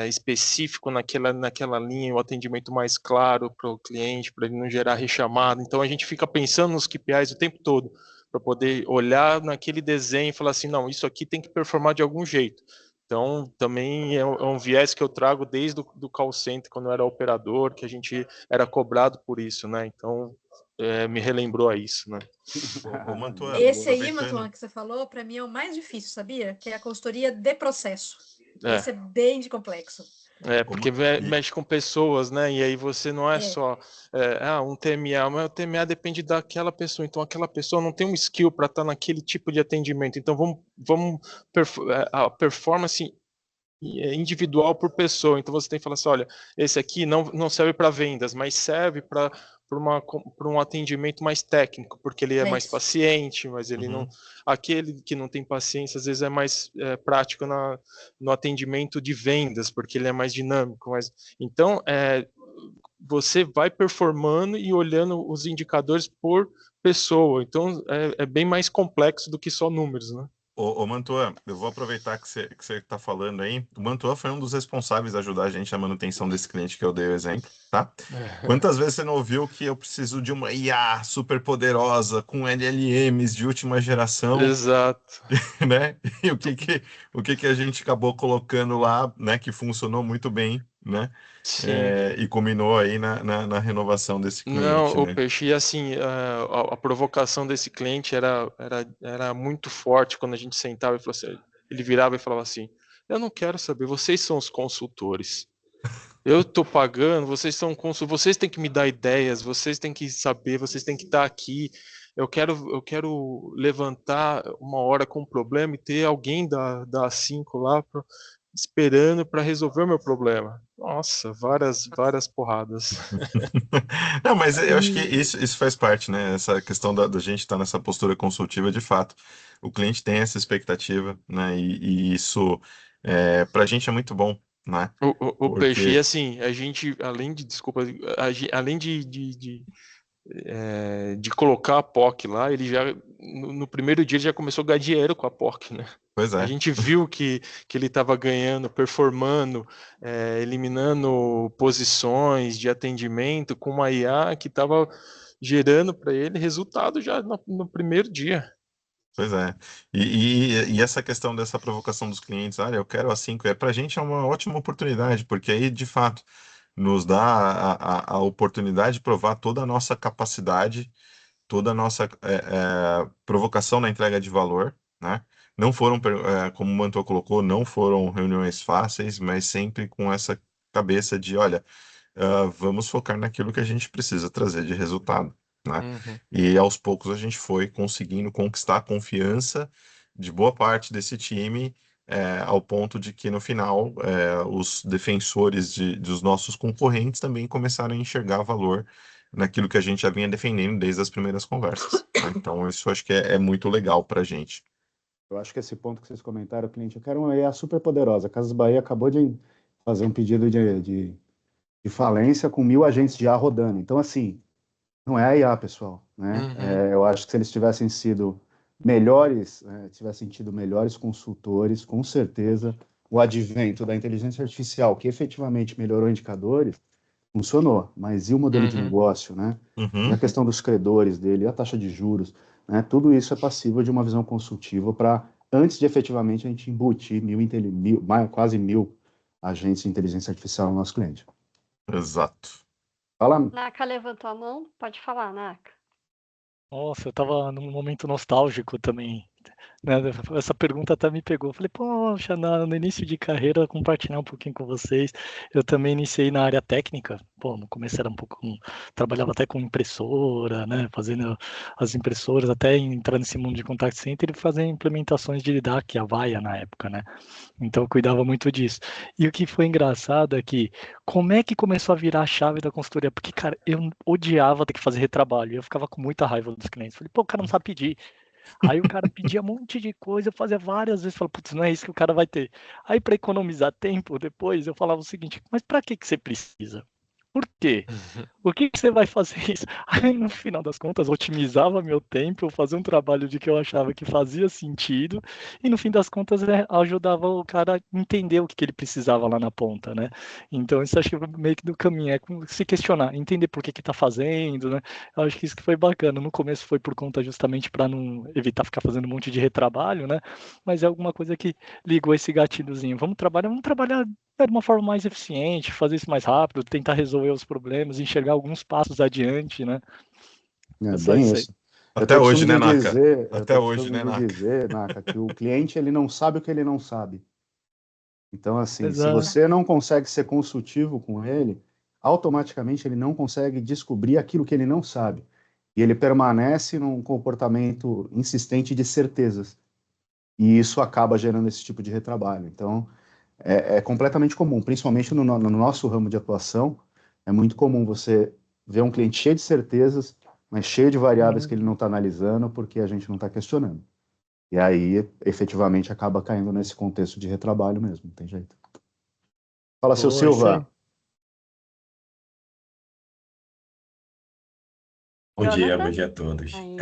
específico naquela linha, o atendimento mais claro para o cliente, para ele não gerar rechamada. Então a gente fica pensando nos KPIs o tempo todo, para poder olhar naquele desenho e falar assim, não, isso aqui tem que performar de algum jeito. Então, também é um viés que eu trago desde do call center, quando eu era operador, que a gente era cobrado por isso, né? Então, me relembrou a isso, né? Ô, Mantua, Muito Esse bom. aí, aproveitando. Mantuan, que você falou, para mim é o mais difícil, sabia? Que é a consultoria de processo. Esse É, é bem de complexo. porque E, mexe com pessoas, né? E aí você não é É, só um TMA, mas o TMA depende daquela pessoa. Então aquela pessoa não tem um skill para estar naquele tipo de atendimento. Então a performance individual por pessoa. Então você tem que falar assim, olha, esse aqui não serve para vendas, mas serve para um atendimento mais técnico, porque ele é é mais isso. paciente, mas ele não. uhum. Aquele que não tem paciência, às vezes é mais prático no atendimento de vendas, porque ele é mais dinâmico. Então, você vai performando e olhando os indicadores por pessoa. Então, é bem mais complexo do que só números, né? Ô Mantua, eu vou aproveitar que você está falando aí. O Mantua foi um dos responsáveis de ajudar a gente na manutenção desse cliente que eu dei o exemplo, tá? Quantas vezes você não ouviu que eu preciso de uma IA super poderosa, com LLMs de última geração, Exato. né? E o que a gente acabou colocando lá, né? Que funcionou muito bem, né? Sim. E culminou aí na renovação desse Não, cliente, o né? Peixe, e assim, a provocação desse cliente era muito forte quando a gente sentava e falou assim, ele virava e falava assim, eu não quero saber, vocês são os consultores. Eu tô pagando, vocês têm que me dar ideias, vocês têm que saber, vocês têm que estar aqui. Eu quero levantar uma hora com um problema e ter alguém da 5 lá esperando para resolver o meu problema. Nossa, várias porradas. Não, mas eu acho que E isso faz parte, né? Essa questão da gente estar nessa postura consultiva, de fato. O cliente tem essa expectativa, né? E isso, para a gente é muito bom, né? O Peixe, e Porque, assim, a gente, além de, desculpa, além de colocar a POC lá, ele já, no primeiro dia, ele já começou a ganhar dinheiro com a POC, né? pois A é, gente viu que ele estava ganhando, performando, eliminando posições de atendimento com uma IA que estava gerando para ele resultado já no primeiro dia. pois é. E essa questão dessa provocação dos clientes, olha, eu quero a 5, para a gente é uma ótima oportunidade, porque aí, de fato, nos dá a oportunidade de provar toda a nossa capacidade, toda a nossa provocação na entrega de valor, né? Não foram, como o Mantua colocou, não foram reuniões fáceis, mas sempre com essa cabeça de, olha, vamos focar naquilo que a gente precisa trazer de resultado, né? Uhum. E aos poucos a gente foi conseguindo conquistar a confiança de boa parte desse time, ao ponto de que no final os defensores dos nossos concorrentes também começaram a enxergar valor naquilo que a gente já vinha defendendo desde as primeiras conversas, né? Então isso eu acho que é muito legal para a gente. Eu acho que esse ponto que vocês comentaram, cliente, eu quero uma IA super poderosa. A Casas Bahia acabou de fazer um pedido de falência com 1.000 agentes de IA rodando. Então, assim, não é a IA, pessoal, né? Uhum. Eu acho que se eles tivessem sido melhores, tivessem tido melhores consultores, com certeza o advento da inteligência artificial, que efetivamente melhorou indicadores, funcionou. Mas e o modelo de Uhum. negócio, né? E a Uhum. questão dos credores dele, e a taxa de juros, né? Tudo isso é passível de uma visão consultiva para, antes de efetivamente a gente embutir quase 1.000 agentes de inteligência artificial no nosso cliente. Exato. Fala, Naka levantou a mão? Pode falar, Naka. Nossa, eu tava num momento nostálgico também, né? Essa pergunta até me pegou. Falei, poxa, no início de carreira, compartilhar um pouquinho com vocês. Eu também iniciei na área técnica. Pô, no começo era um pouco. Trabalhava até com impressora, né? Fazendo as impressoras, até entrar nesse mundo de contact center e fazer implementações de DAC, Avaya na época, né? Então eu cuidava muito disso. E o que foi engraçado é que, como é que começou a virar a chave da consultoria? Porque, cara, eu odiava ter que fazer retrabalho. Eu ficava com muita raiva dos clientes. Falei, pô, o cara não sabe pedir. Aí o cara pedia um monte de coisa, eu fazia várias vezes, falava, putz, não é isso que o cara vai ter. Aí para economizar tempo, depois eu falava o seguinte, mas para que você precisa? Por quê? O que você vai fazer isso? Aí, no final das contas, otimizava meu tempo, eu fazia um trabalho de que eu achava que fazia sentido, e no fim das contas, ajudava o cara a entender o que ele precisava lá na ponta, né? Então, isso acho que é meio que do caminho, é se questionar, entender por que está fazendo, né? Eu acho que isso que foi bacana. No começo foi por conta justamente para não evitar ficar fazendo um monte de retrabalho, né? Mas é alguma coisa que ligou esse gatilhozinho. Vamos trabalhar de uma forma mais eficiente, fazer isso mais rápido, tentar resolver os problemas, enxergar alguns passos adiante, né? é É só bem isso aí. isso. Eu Até tenho hoje, costume né, de Naka? dizer, eu Até tenho hoje, costume né, de Naka? dizer, Naka, que o cliente ele não sabe o que ele não sabe. Então, assim, se Exato. você não consegue ser consultivo com ele, automaticamente ele não consegue descobrir aquilo que ele não sabe. E ele permanece num comportamento insistente de certezas. E isso acaba gerando esse tipo de retrabalho. Então, é completamente comum, principalmente no nosso ramo de atuação, é muito comum você ver um cliente cheio de certezas, mas cheio de variáveis que ele não está analisando porque a gente não está questionando. E aí, efetivamente, acaba caindo nesse contexto de retrabalho mesmo, não tem jeito. Fala, seu Boa, isso aí. Silva. Jonathan? Bom dia a todos. Aí.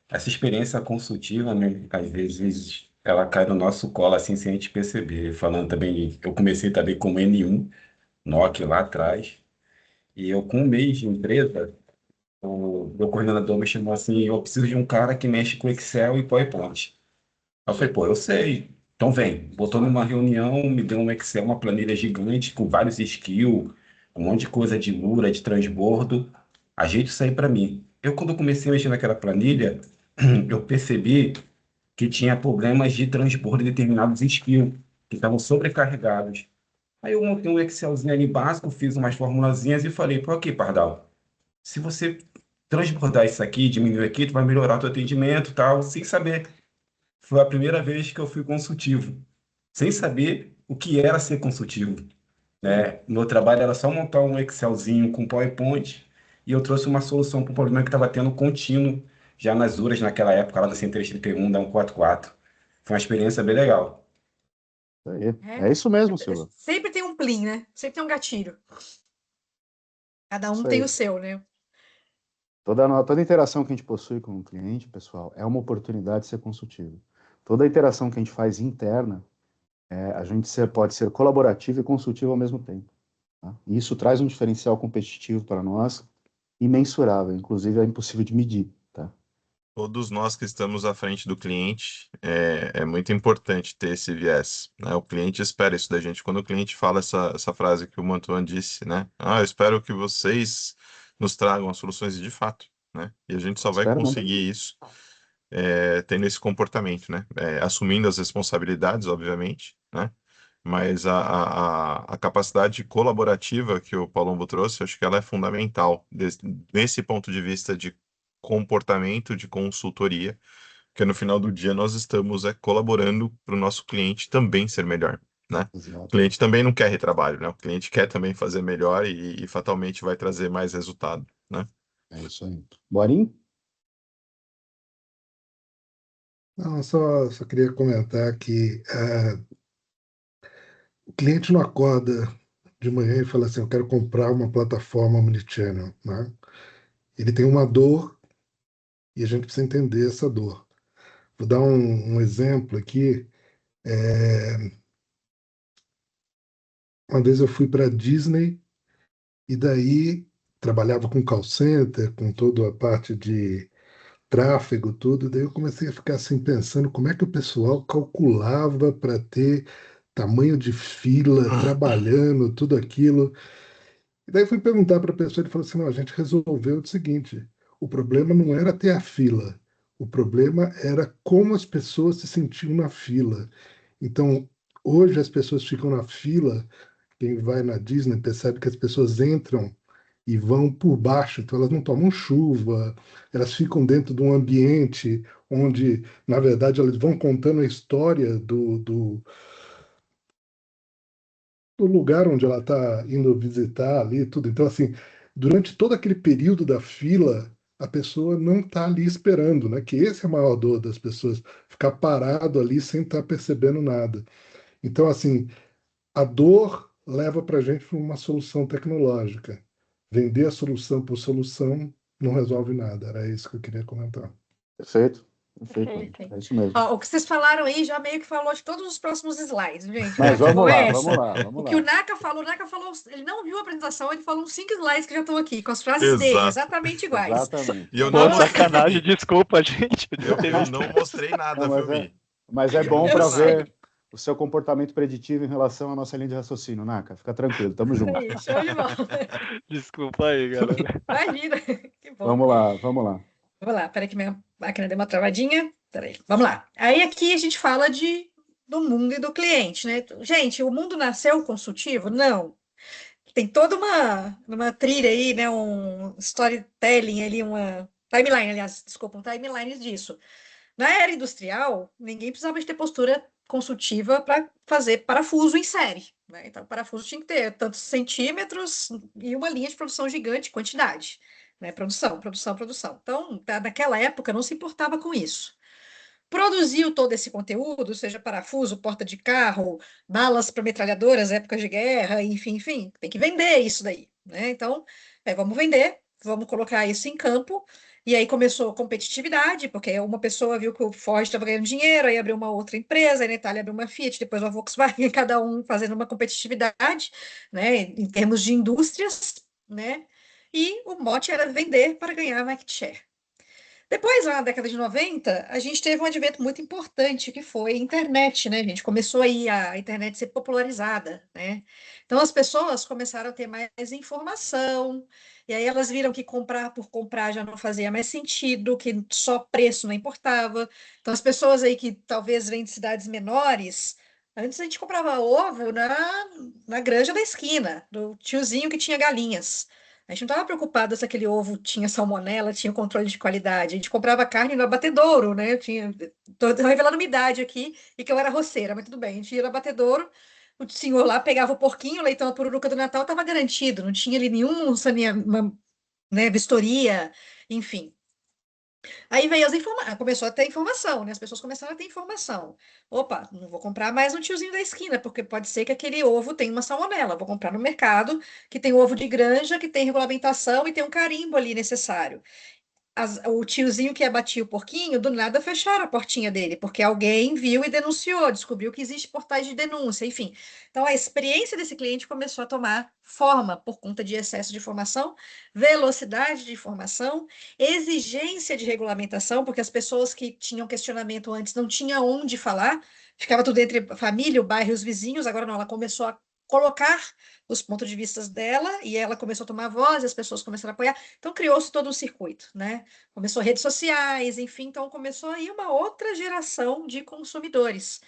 Essa experiência consultiva, né, às vezes ela cai no nosso colo assim sem a gente perceber. Falando também, eu comecei também como N1, Nokia lá atrás, e eu com um mês de empresa, o meu coordenador me chamou assim, eu preciso de um cara que mexe com Excel e PowerPoint. Aí eu falei, pô, eu sei. Então vem. Botou numa reunião, me deu um Excel, uma planilha gigante com vários skills, um monte de coisa de Lura, de transbordo. Ajeita isso aí para mim. Eu, quando comecei a mexer naquela planilha, eu percebi que tinha problemas de transbordo em determinados skills, que estavam sobrecarregados. Aí eu montei um Excelzinho ali básico, fiz umas formulazinhas e falei, pô, ok, Pardal, se você transbordar isso aqui, diminuir aqui, tu vai melhorar teu atendimento e tal, sem saber. Foi a primeira vez que eu fui consultivo, sem saber o que era ser consultivo, né? Meu trabalho era só montar um Excelzinho com PowerPoint e eu trouxe uma solução para um problema que estava tendo contínuo já nas URAs naquela época, lá da 10331, da 144. Foi uma experiência bem legal. Isso aí. É isso mesmo, Silva. Sempre tem um plim, né? Sempre tem um gatilho. Cada um Isso tem aí. o seu, né? Toda interação que a gente possui com o cliente, pessoal, é uma oportunidade de ser consultivo. Toda interação que a gente faz interna, a gente pode ser colaborativo e consultivo ao mesmo tempo. Tá? E isso traz um diferencial competitivo para nós imensurável, inclusive é impossível de medir. Tá? Todos nós que estamos à frente do cliente, é muito importante ter esse viés, né? O cliente espera isso da gente. Quando o cliente fala essa frase que o Mantuan disse, né? Eu espero que vocês nos tragam as soluções de fato, né? E a gente só vai Espero, conseguir isso tendo esse comportamento, né? Assumindo as responsabilidades, obviamente, né? Mas a capacidade colaborativa que o Palombo trouxe, acho que ela é fundamental desse ponto de vista de comportamento, de consultoria, porque no final do dia nós estamos colaborando para o nosso cliente também ser melhor, né? O Exato. cliente também não quer retrabalho, né? O cliente quer também fazer melhor e fatalmente vai trazer mais resultado, né? É isso aí. Borim? Não, só queria comentar que o cliente não acorda de manhã e fala assim, eu quero comprar uma plataforma omnichannel, né? Ele tem uma dor e a gente precisa entender essa dor. Vou dar um exemplo aqui. Uma vez eu fui para a Disney e daí trabalhava com call center, com toda a parte de tráfego, tudo. Daí eu comecei a ficar assim pensando como é que o pessoal calculava para ter tamanho de fila, trabalhando, tudo aquilo. E daí fui perguntar para a pessoa, ele falou assim, não, a gente resolveu o seguinte, o problema não era ter a fila, o problema era como as pessoas se sentiam na fila. Então, hoje as pessoas ficam na fila, quem vai na Disney percebe que as pessoas entram e vão por baixo, então elas não tomam chuva, elas ficam dentro de um ambiente onde, na verdade, elas vão contando a história do lugar onde ela está indo visitar ali, tudo. Então, assim, durante todo aquele período da fila, a pessoa não está ali esperando, né? Que esse é a maior dor das pessoas, ficar parado ali sem estar percebendo nada. Então, assim, a dor leva para a gente para uma solução tecnológica. Vender a solução por solução não resolve nada. Era isso que eu queria comentar. Perfeito. Perfeito. Perfeito. É isso mesmo. Ó, o que vocês falaram aí já meio que falou de todos os próximos slides, gente. Mas Já acabou vamos lá, essa. vamos lá, vamos O que lá. o Naka falou, ele não viu a apresentação, ele falou uns 5 slides que já estão aqui, com as frases dele, Exato. exatamente iguais. Exatamente. E eu Pô, não mostrei, sacanagem, desculpa, gente. Eu eu devia ter eu visto. não mostrei nada, Não, viu, Mi? mas é bom Eu para sei. ver o seu comportamento preditivo em relação à nossa linha de raciocínio, Naka. Fica tranquilo, tamo Isso junto. aí, show de bola. Desculpa aí, galera. Imagina, que bom. Vamos lá, vamos lá. Vamos lá, peraí que minha máquina deu uma travadinha. Peraí, vamos lá. Aí aqui a gente fala do mundo e do cliente, né? Gente, o mundo nasceu consultivo? Não. Tem toda uma trilha aí, né? Um storytelling ali, uma timeline, aliás, desculpa, um timeline disso. Na era industrial, ninguém precisava de ter postura consultiva para fazer parafuso em série, né? Então, o parafuso tinha que ter tantos centímetros e uma linha de produção gigante, quantidade, né? Produção, produção, produção. Então, naquela época, não se importava com isso. Produziu todo esse conteúdo, seja parafuso, porta de carro, balas para metralhadoras, épocas de guerra, enfim, tem que vender isso daí, né? Então, vamos vender, vamos colocar isso em campo. E aí começou a competitividade, porque uma pessoa viu que o Ford estava ganhando dinheiro, aí abriu uma outra empresa, aí na Itália abriu uma Fiat, depois uma Volkswagen, cada um fazendo uma competitividade, né, em termos de indústrias, né? E o mote era vender para ganhar market share. Depois, lá na década de 90, a gente teve um advento muito importante, que foi a internet, né? A gente começou aí a internet ser popularizada, né? Então, as pessoas começaram a ter mais informação, e aí elas viram que comprar por comprar já não fazia mais sentido, que só preço não importava. Então, as pessoas aí que talvez vêm de cidades menores, Antes a gente comprava ovo na granja da esquina, do tiozinho que tinha galinhas. A gente não estava preocupado se aquele ovo tinha salmonela, tinha controle de qualidade. A gente comprava carne no abatedouro, né? Tô revelando minha idade aqui e que eu era roceira, mas tudo bem. A gente ia no abatedouro, o senhor lá pegava o porquinho, o leitão, a pururuca do Natal estava garantido, não tinha ali nenhum saneamento, né, vistoria, enfim. Aí veio começou a ter informação, né? As pessoas começaram a ter informação. Opa, não vou comprar mais um tiozinho da esquina, porque pode ser que aquele ovo tenha uma salmonela. Vou comprar no mercado, que tem ovo de granja, que tem regulamentação e tem um carimbo ali necessário. O tiozinho que abatia o porquinho, do nada fecharam a portinha dele, porque alguém viu e denunciou, descobriu que existe portais de denúncia, enfim. Então, a experiência desse cliente começou a tomar forma por conta de excesso de informação, velocidade de informação, exigência de regulamentação, porque as pessoas que tinham questionamento antes não tinham onde falar, ficava tudo entre a família, o bairro e os vizinhos, agora não, ela começou a colocar os pontos de vista dela e ela começou a tomar voz, e as pessoas começaram a apoiar. Então, criou-se todo um circuito, né? Começou redes sociais, enfim, então começou aí uma outra geração de consumidores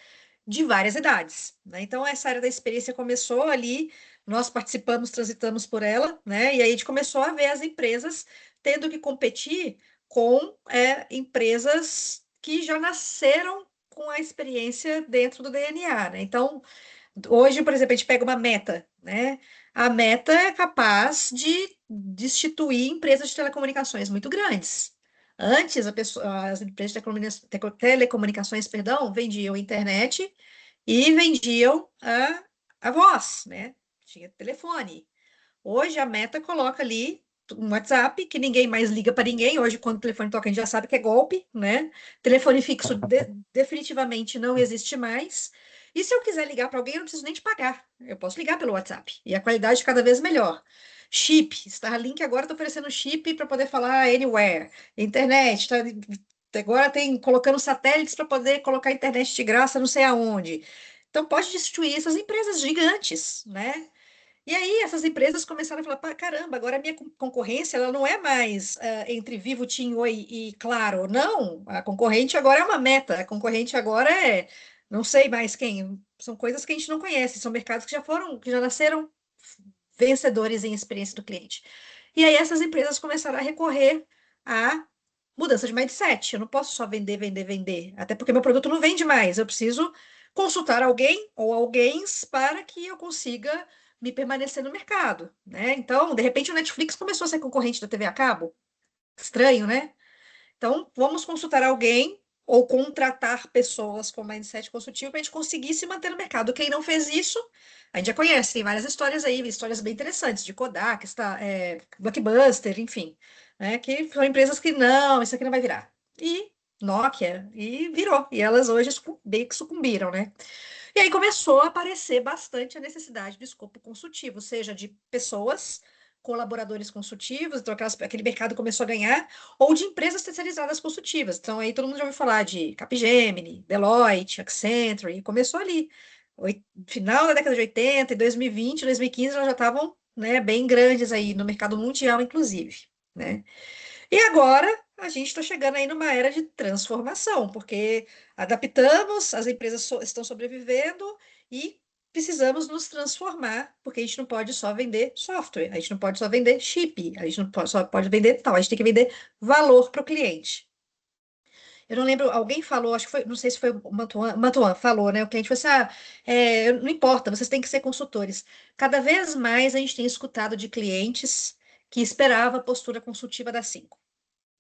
de várias idades, né? Então, essa área da experiência começou ali, nós participamos, transitamos por ela, né? E aí a gente começou a ver as empresas tendo que competir com empresas que já nasceram com a experiência dentro do DNA, né? Então, hoje, por exemplo, a gente pega uma Meta, né? A Meta é capaz de destituir empresas de telecomunicações muito grandes. Antes, as empresas de telecomunicações, perdão, vendiam internet e vendiam a voz, né? Tinha telefone. Hoje, a Meta coloca ali um WhatsApp que ninguém mais liga para ninguém. Hoje, quando o telefone toca, a gente já sabe que é golpe, né? Telefone fixo definitivamente não existe mais. E se eu quiser ligar para alguém, eu não preciso nem de pagar. Eu posso ligar pelo WhatsApp. E a qualidade cada vez melhor. Chip. Starlink agora está oferecendo chip para poder falar anywhere. Internet. Agora tem colocando satélites para poder colocar internet de graça não sei aonde. Então, pode destruir essas empresas gigantes, né? E aí essas empresas começaram a falar, "Pá, caramba, agora a minha concorrência ela não é mais entre Vivo, TIM, Oi e Claro. Não, a concorrente agora é uma Meta, a concorrente agora é não sei mais quem. São coisas que a gente não conhece, são mercados que já nasceram vencedores em experiência do cliente. E aí essas empresas começaram a recorrer à mudança de mindset. Eu não posso só vender, vender, vender, até porque meu produto não vende mais. Eu preciso consultar alguém ou alguém para que eu consiga me permanecer no mercado, né? Então, de repente, o Netflix começou a ser concorrente da TV a cabo. Estranho, né? Então, vamos consultar alguém ou contratar pessoas com mindset consultivo para a gente conseguir se manter no mercado. Quem não fez isso, a gente já conhece, tem várias histórias aí, histórias bem interessantes, de Kodak, Blockbuster, enfim, né? Que são empresas que não, isso aqui não vai virar. E Nokia, e virou. E elas hoje bem que sucumbiram, né? E aí começou a aparecer bastante a necessidade do escopo consultivo, seja de pessoas, colaboradores consultivos, então aquele mercado começou a ganhar, ou de empresas terceirizadas consultivas. Então aí todo mundo já ouviu falar de Capgemini, Deloitte, Accenture, e começou ali. Final da década de 80, em 2020, 2015, elas já estavam, né, bem grandes aí no mercado mundial, inclusive, né? E agora a gente está chegando aí numa era de transformação, porque adaptamos, as empresas estão sobrevivendo e precisamos nos transformar, porque a gente não pode só vender software, a gente não pode só vender chip, a gente não só pode vender tal, a gente tem que vender valor para o cliente. Eu não lembro, alguém falou, acho que foi, não sei se foi o Mantuan falou, né? O cliente falou assim: não importa, vocês têm que ser consultores. Cada vez mais a gente tem escutado de clientes que esperava a postura consultiva da Cinco.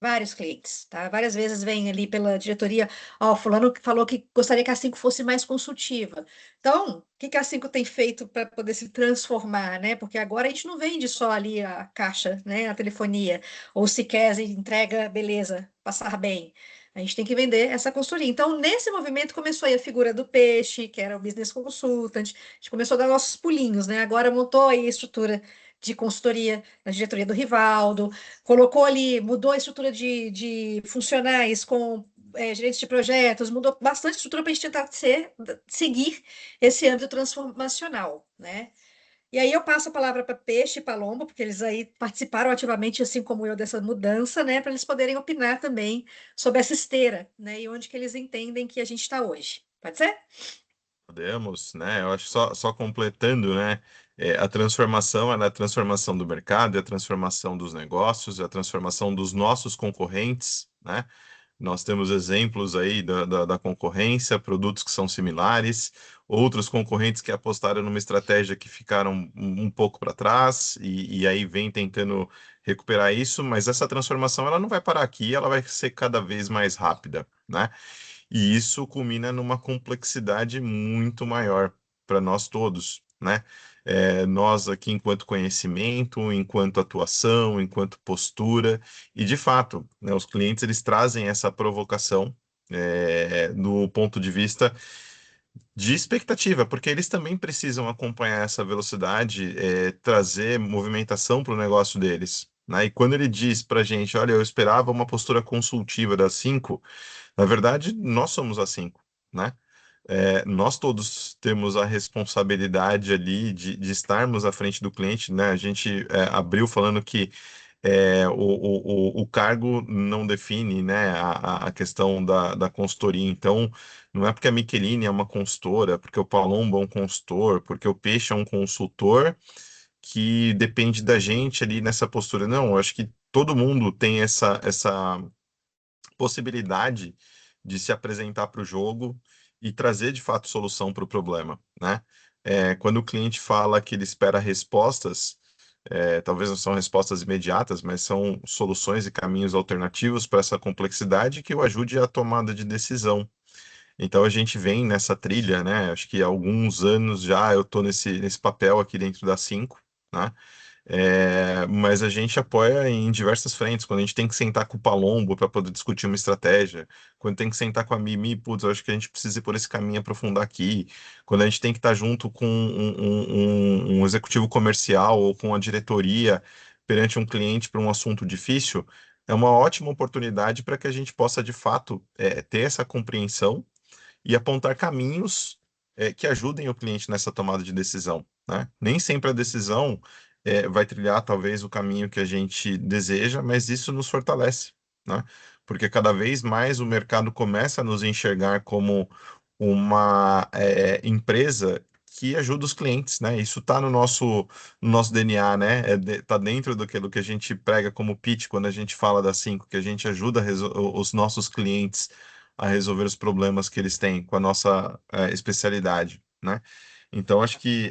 Vários clientes, tá? Várias vezes vem ali pela diretoria, ó, fulano que falou que gostaria que a Cinco fosse mais consultiva. Então, o que a Cinco tem feito para poder se transformar, né? Porque agora a gente não vende só ali a caixa, né? A telefonia, ou se quer, entrega, beleza, passar bem. A gente tem que vender essa consultoria. Então, nesse movimento começou aí a figura do peixe, que era o business consultant, a gente começou a dar nossos pulinhos, né? Agora montou aí a estrutura de consultoria na diretoria do Rivaldo, colocou ali, mudou a estrutura de funcionais com gerentes de projetos, mudou bastante a estrutura para a gente tentar seguir esse âmbito transformacional, né? E aí eu passo a palavra para Peixe e Palombo, porque eles aí participaram ativamente, assim como eu, dessa mudança, né? Para eles poderem opinar também sobre essa esteira, né? E onde que eles entendem que a gente está hoje. Pode ser? Podemos, né? Eu acho só completando, né? A transformação é a transformação do mercado, é a transformação dos negócios, é a transformação dos nossos concorrentes, né? Nós temos exemplos aí da concorrência, produtos que são similares, outros concorrentes que apostaram numa estratégia que ficaram um pouco para trás e aí vem tentando recuperar isso, mas essa transformação ela não vai parar aqui, ela vai ser cada vez mais rápida, né? E isso culmina numa complexidade muito maior para nós todos, né? Nós aqui, enquanto conhecimento, enquanto atuação, enquanto postura, e de fato, né, os clientes eles trazem essa provocação do ponto de vista de expectativa, porque eles também precisam acompanhar essa velocidade, trazer movimentação para o negócio deles. Né? E quando ele diz para a gente, olha, eu esperava uma postura consultiva das 5, na verdade, nós somos as 5, né? Nós todos temos a responsabilidade ali de estarmos à frente do cliente, né? A gente abriu falando que o cargo não define, né, a questão da consultoria. Então, não é porque a Michelin é uma consultora, porque o Palombo é um consultor, porque o Peixe é um consultor, que depende da gente ali nessa postura. Não, eu acho que todo mundo tem essa possibilidade de se apresentar para o jogo e trazer de fato solução para o problema, né? Quando o cliente fala que ele espera respostas, talvez não são respostas imediatas, mas são soluções e caminhos alternativos para essa complexidade que o ajude à tomada de decisão. Então a gente vem nessa trilha, né? Acho que há alguns anos já eu estou nesse papel aqui dentro da 5, né? Mas a gente apoia em diversas frentes. Quando a gente tem que sentar com o Palombo para poder discutir uma estratégia, quando tem que sentar com a Mimi, putz, eu acho que a gente precisa ir por esse caminho, aprofundar aqui. Quando a gente tem que estar junto com um executivo comercial ou com a diretoria perante um cliente para um assunto difícil, é uma ótima oportunidade para que a gente possa, de fato, ter essa compreensão e apontar caminhos que ajudem o cliente nessa tomada de decisão, né? Nem sempre a decisão vai trilhar talvez o caminho que a gente deseja, mas isso nos fortalece, né? Porque cada vez mais o mercado começa a nos enxergar como uma empresa que ajuda os clientes, né? Isso está no nosso DNA, né? Tá dentro daquilo que a gente prega como pitch quando a gente fala da 5, que a gente ajuda os nossos clientes a resolver os problemas que eles têm com a nossa especialidade, né? Então, acho que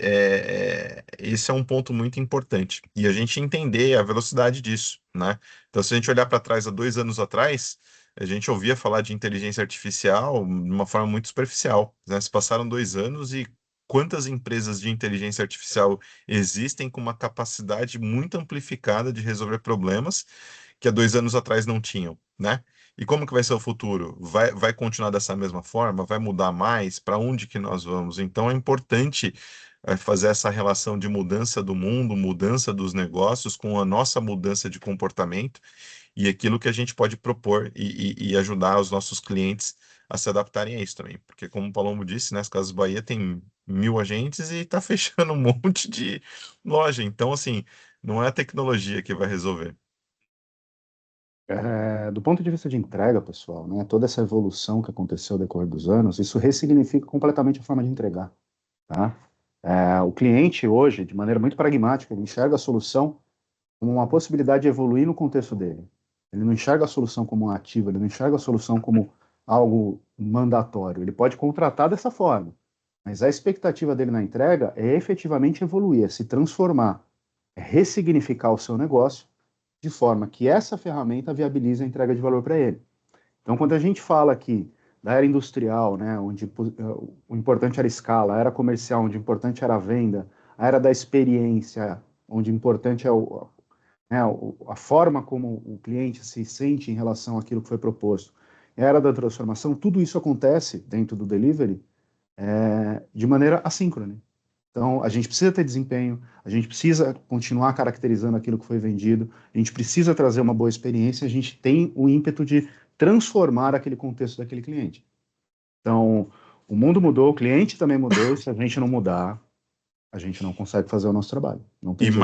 esse é um ponto muito importante. E a gente entender a velocidade disso, né? Então, se a gente olhar para trás, há 2 anos atrás, a gente ouvia falar de inteligência artificial de uma forma muito superficial, né? Se passaram 2 anos e quantas empresas de inteligência artificial existem com uma capacidade muito amplificada de resolver problemas que há 2 anos atrás não tinham, né? E como que vai ser o futuro? Vai continuar dessa mesma forma? Vai mudar mais? Para onde que nós vamos? Então é importante fazer essa relação de mudança do mundo, mudança dos negócios com a nossa mudança de comportamento e aquilo que a gente pode propor e ajudar os nossos clientes a se adaptarem a isso também. Porque como o Palombo disse, né, as Casas Bahia tem 1.000 agentes e está fechando um monte de loja. Então, assim, não é a tecnologia que vai resolver. Do ponto de vista de entrega, pessoal, né, toda essa evolução que aconteceu ao decorrer dos anos, isso ressignifica completamente a forma de entregar, tá? O cliente hoje, de maneira muito pragmática, ele enxerga a solução como uma possibilidade de evoluir no contexto dele. Ele não enxerga a solução como um ativo, ele não enxerga a solução como algo mandatório. Ele pode contratar dessa forma, mas a expectativa dele na entrega é efetivamente evoluir, é se transformar, é ressignificar o seu negócio de forma que essa ferramenta viabilize a entrega de valor para ele. Então, quando a gente fala aqui da era industrial, né, onde o importante era a escala, a era comercial, onde o importante era a venda, a era da experiência, onde o importante é a forma como o cliente se sente em relação àquilo que foi proposto, a era da transformação, tudo isso acontece dentro do delivery de maneira assíncrona. Então, a gente precisa ter desempenho, a gente precisa continuar caracterizando aquilo que foi vendido, a gente precisa trazer uma boa experiência, a gente tem o ímpeto de transformar aquele contexto daquele cliente. Então, o mundo mudou, o cliente também mudou, e se a gente não mudar, a gente não consegue fazer o nosso trabalho. Não tem E jeito.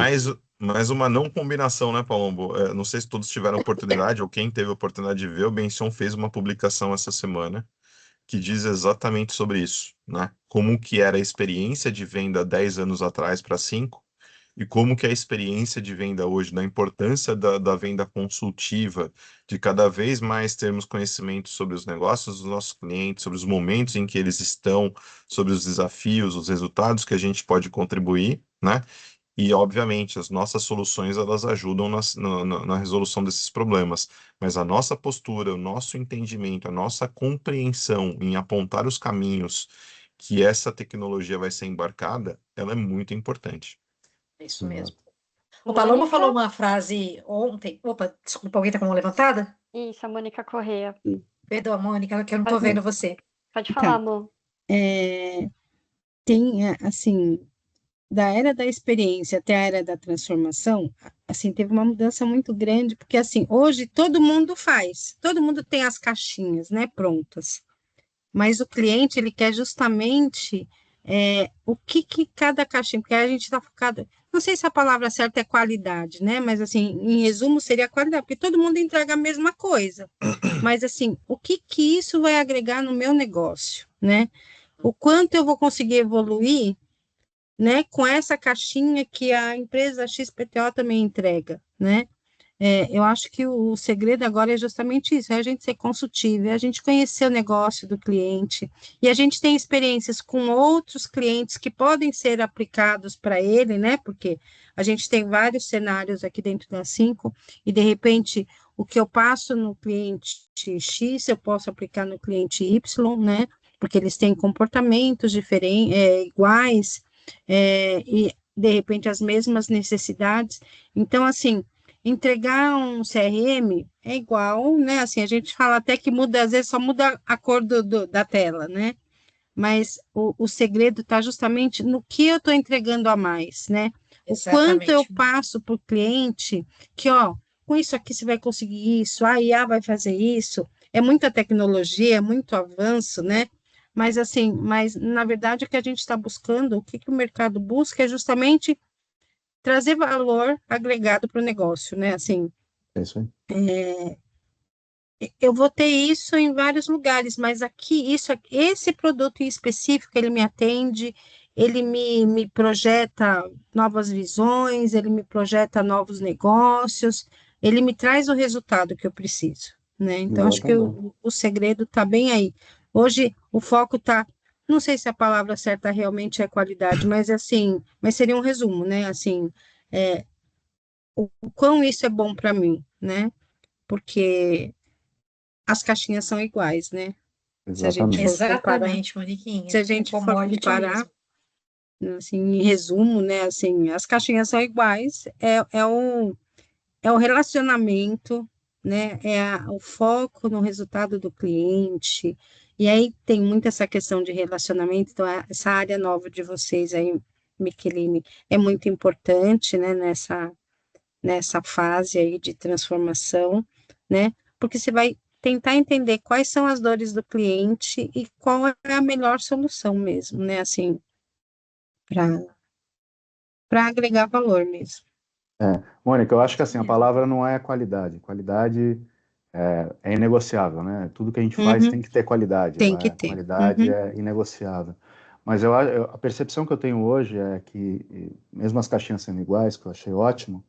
mais uma não combinação, né, Palombo? Não sei se todos tiveram oportunidade, ou quem teve a oportunidade de ver, o Benson fez uma publicação essa semana, que diz exatamente sobre isso, né? Como que era a experiência de venda 10 anos atrás para 5 e como que é a experiência de venda hoje, da importância da venda consultiva, de cada vez mais termos conhecimento sobre os negócios dos nossos clientes, sobre os momentos em que eles estão, sobre os desafios, os resultados que a gente pode contribuir, né? E, obviamente, as nossas soluções, elas ajudam na resolução desses problemas, mas a nossa postura, o nosso entendimento, a nossa compreensão em apontar os caminhos que essa tecnologia vai ser embarcada, ela é muito importante. É isso mesmo. Exato. O Paloma Mônica? falou uma frase ontem. Opa, desculpa, alguém tá com a mão levantada? Isso, a Mônica Correia. Perdão, Mônica, que eu não tô Pode, vendo você. pode falar, Então, amor. tem, assim, da era da experiência até a era da transformação, assim, teve uma mudança muito grande, porque, assim, hoje todo mundo faz, todo mundo tem as caixinhas, né, prontas, mas o cliente, ele quer justamente o que cada caixinha, porque a gente está focado, não sei se a palavra certa é qualidade, né, mas, assim, em resumo, seria qualidade, porque todo mundo entrega a mesma coisa, mas, assim, o que isso vai agregar no meu negócio, né? O quanto eu vou conseguir evoluir, né, com essa caixinha que a empresa XPTO também entrega, né? Eu acho que o segredo agora é justamente isso, é a gente ser consultivo, é a gente conhecer o negócio do cliente, e a gente tem experiências com outros clientes que podem ser aplicados para ele, né? Porque a gente tem vários cenários aqui dentro da Cinco, e de repente o que eu passo no cliente X, eu posso aplicar no cliente Y, né? Porque eles têm comportamentos diferentes, iguais, e de repente as mesmas necessidades. Então, assim, entregar um CRM é igual, né? Assim, a gente fala até que muda, às vezes só muda a cor da tela, né? Mas o segredo está justamente no que eu estou entregando a mais, né? O quanto eu Exatamente. passo para o cliente que, ó, com isso aqui você vai conseguir isso, a IA vai fazer isso, é muita tecnologia, é muito avanço, né? Mas assim, mas na verdade o que a gente está buscando, o que o mercado busca é justamente trazer valor agregado para o negócio, né? Assim, É isso aí. eu vou ter isso em vários lugares, mas aqui, esse produto em específico, ele me atende, ele me projeta novas visões, ele me projeta novos negócios, ele me traz o resultado que eu preciso, né? Então, acho que Exatamente. o segredo está bem aí. Hoje, o foco está, não sei se a palavra certa realmente é qualidade, mas assim, mas seria um resumo, né? Assim, o quão isso é bom para mim, né? Porque as caixinhas são iguais, né? Se a gente Exatamente. for comparar, Exatamente, se Moniquinha. a É gente for commodity comparar, mesmo. assim, em resumo, né, assim, as caixinhas são iguais, é o relacionamento, né, o foco no resultado do cliente, e aí tem muito essa questão de relacionamento, então essa área nova de vocês aí, Micheline, é muito importante, né, nessa fase aí de transformação, né? Porque você vai tentar entender quais são as dores do cliente e qual é a melhor solução mesmo, né? Assim, para agregar valor mesmo. Mônica, eu acho que assim, a palavra não é qualidade. Qualidade é inegociável, né? Tudo que a gente faz Uhum, tem que ter qualidade. tem que A ter. qualidade Uhum, é inegociável. Mas a percepção que eu tenho hoje é que, mesmo as caixinhas sendo iguais, que eu achei ótimo,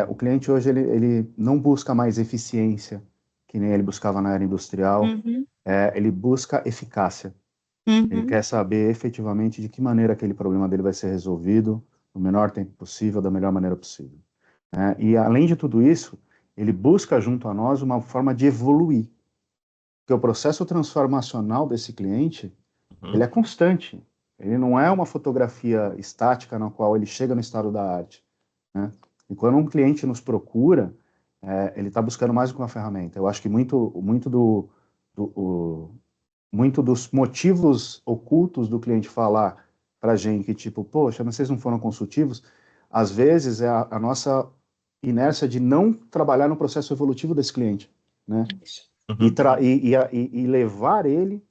o cliente hoje ele não busca mais eficiência, que nem ele buscava na era industrial, uhum, ele busca eficácia. Ele uhum, quer saber efetivamente de que maneira aquele problema dele vai ser resolvido no menor tempo possível, da melhor maneira possível, né? E além de tudo isso, ele busca junto a nós uma forma de evoluir, porque o processo transformacional desse cliente, ele é constante. Ele não é uma fotografia estática na qual ele chega no estado da arte, né? E quando um cliente nos procura, ele está buscando mais do que uma ferramenta. Eu acho que muito dos motivos ocultos do cliente falar para a gente que, tipo, poxa, mas vocês não foram consultivos, às vezes é a nossa inércia de não trabalhar no processo evolutivo desse cliente, né? E levar ele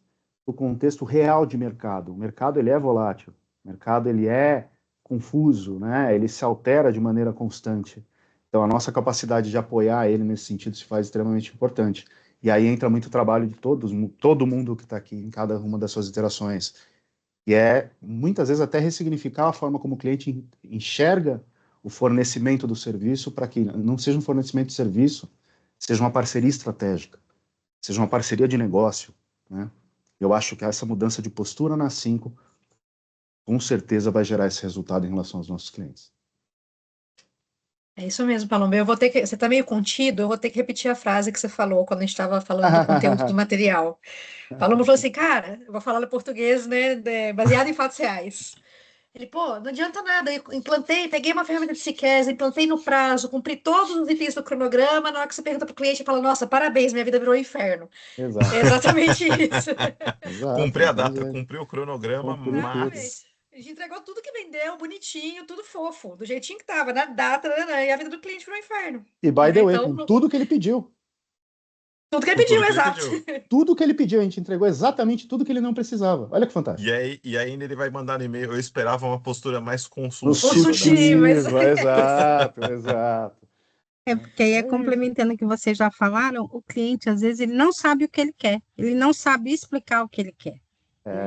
para o contexto real de mercado. O mercado, ele é volátil, o mercado, ele é confuso, né? Ele se altera de maneira constante. Então, a nossa capacidade de apoiar ele nesse sentido se faz extremamente importante. E aí entra muito o trabalho de todo mundo que está aqui em cada uma das suas interações. E é, muitas vezes, até ressignificar a forma como o cliente enxerga o fornecimento do serviço para que não seja um fornecimento de serviço, seja uma parceria estratégica, seja uma parceria de negócio, né? Eu acho que essa mudança de postura na 5, com certeza vai gerar esse resultado em relação aos nossos clientes. É isso mesmo, Palomba. Eu vou ter que. Você está meio contido, eu vou ter que repetir a frase que você falou quando a gente estava falando do conteúdo do material. Palomba falou assim, cara, eu vou falar no português, né, baseado em fatos reais. Ele, pô, não adianta nada, eu implantei, peguei uma ferramenta de Sequez, implantei no prazo, cumpri todos os itens do cronograma, na hora que você pergunta para o cliente, ele fala, nossa, parabéns, minha vida virou um inferno. Exato. É exatamente isso. Exato, Cumprir a não tem data, jeito. cumprir o cronograma, Cumpriu tudo. mas A gente entregou tudo que vendeu, bonitinho, tudo fofo, do jeitinho que tava, na data, e a vida do cliente virou um inferno. E by the way, Então, com tudo que ele pediu. tudo que ele com pediu, tudo que ele exato. pediu. Tudo que ele pediu, a gente entregou exatamente tudo que ele não precisava. Olha que fantástico. E ainda ele vai mandar no e-mail. Eu esperava uma postura mais consultiva. Consultiva, exato, exato. É porque aí, É isso. complementando o que vocês já falaram, o cliente, às vezes, ele não sabe o que ele quer. Ele não sabe explicar o que ele quer.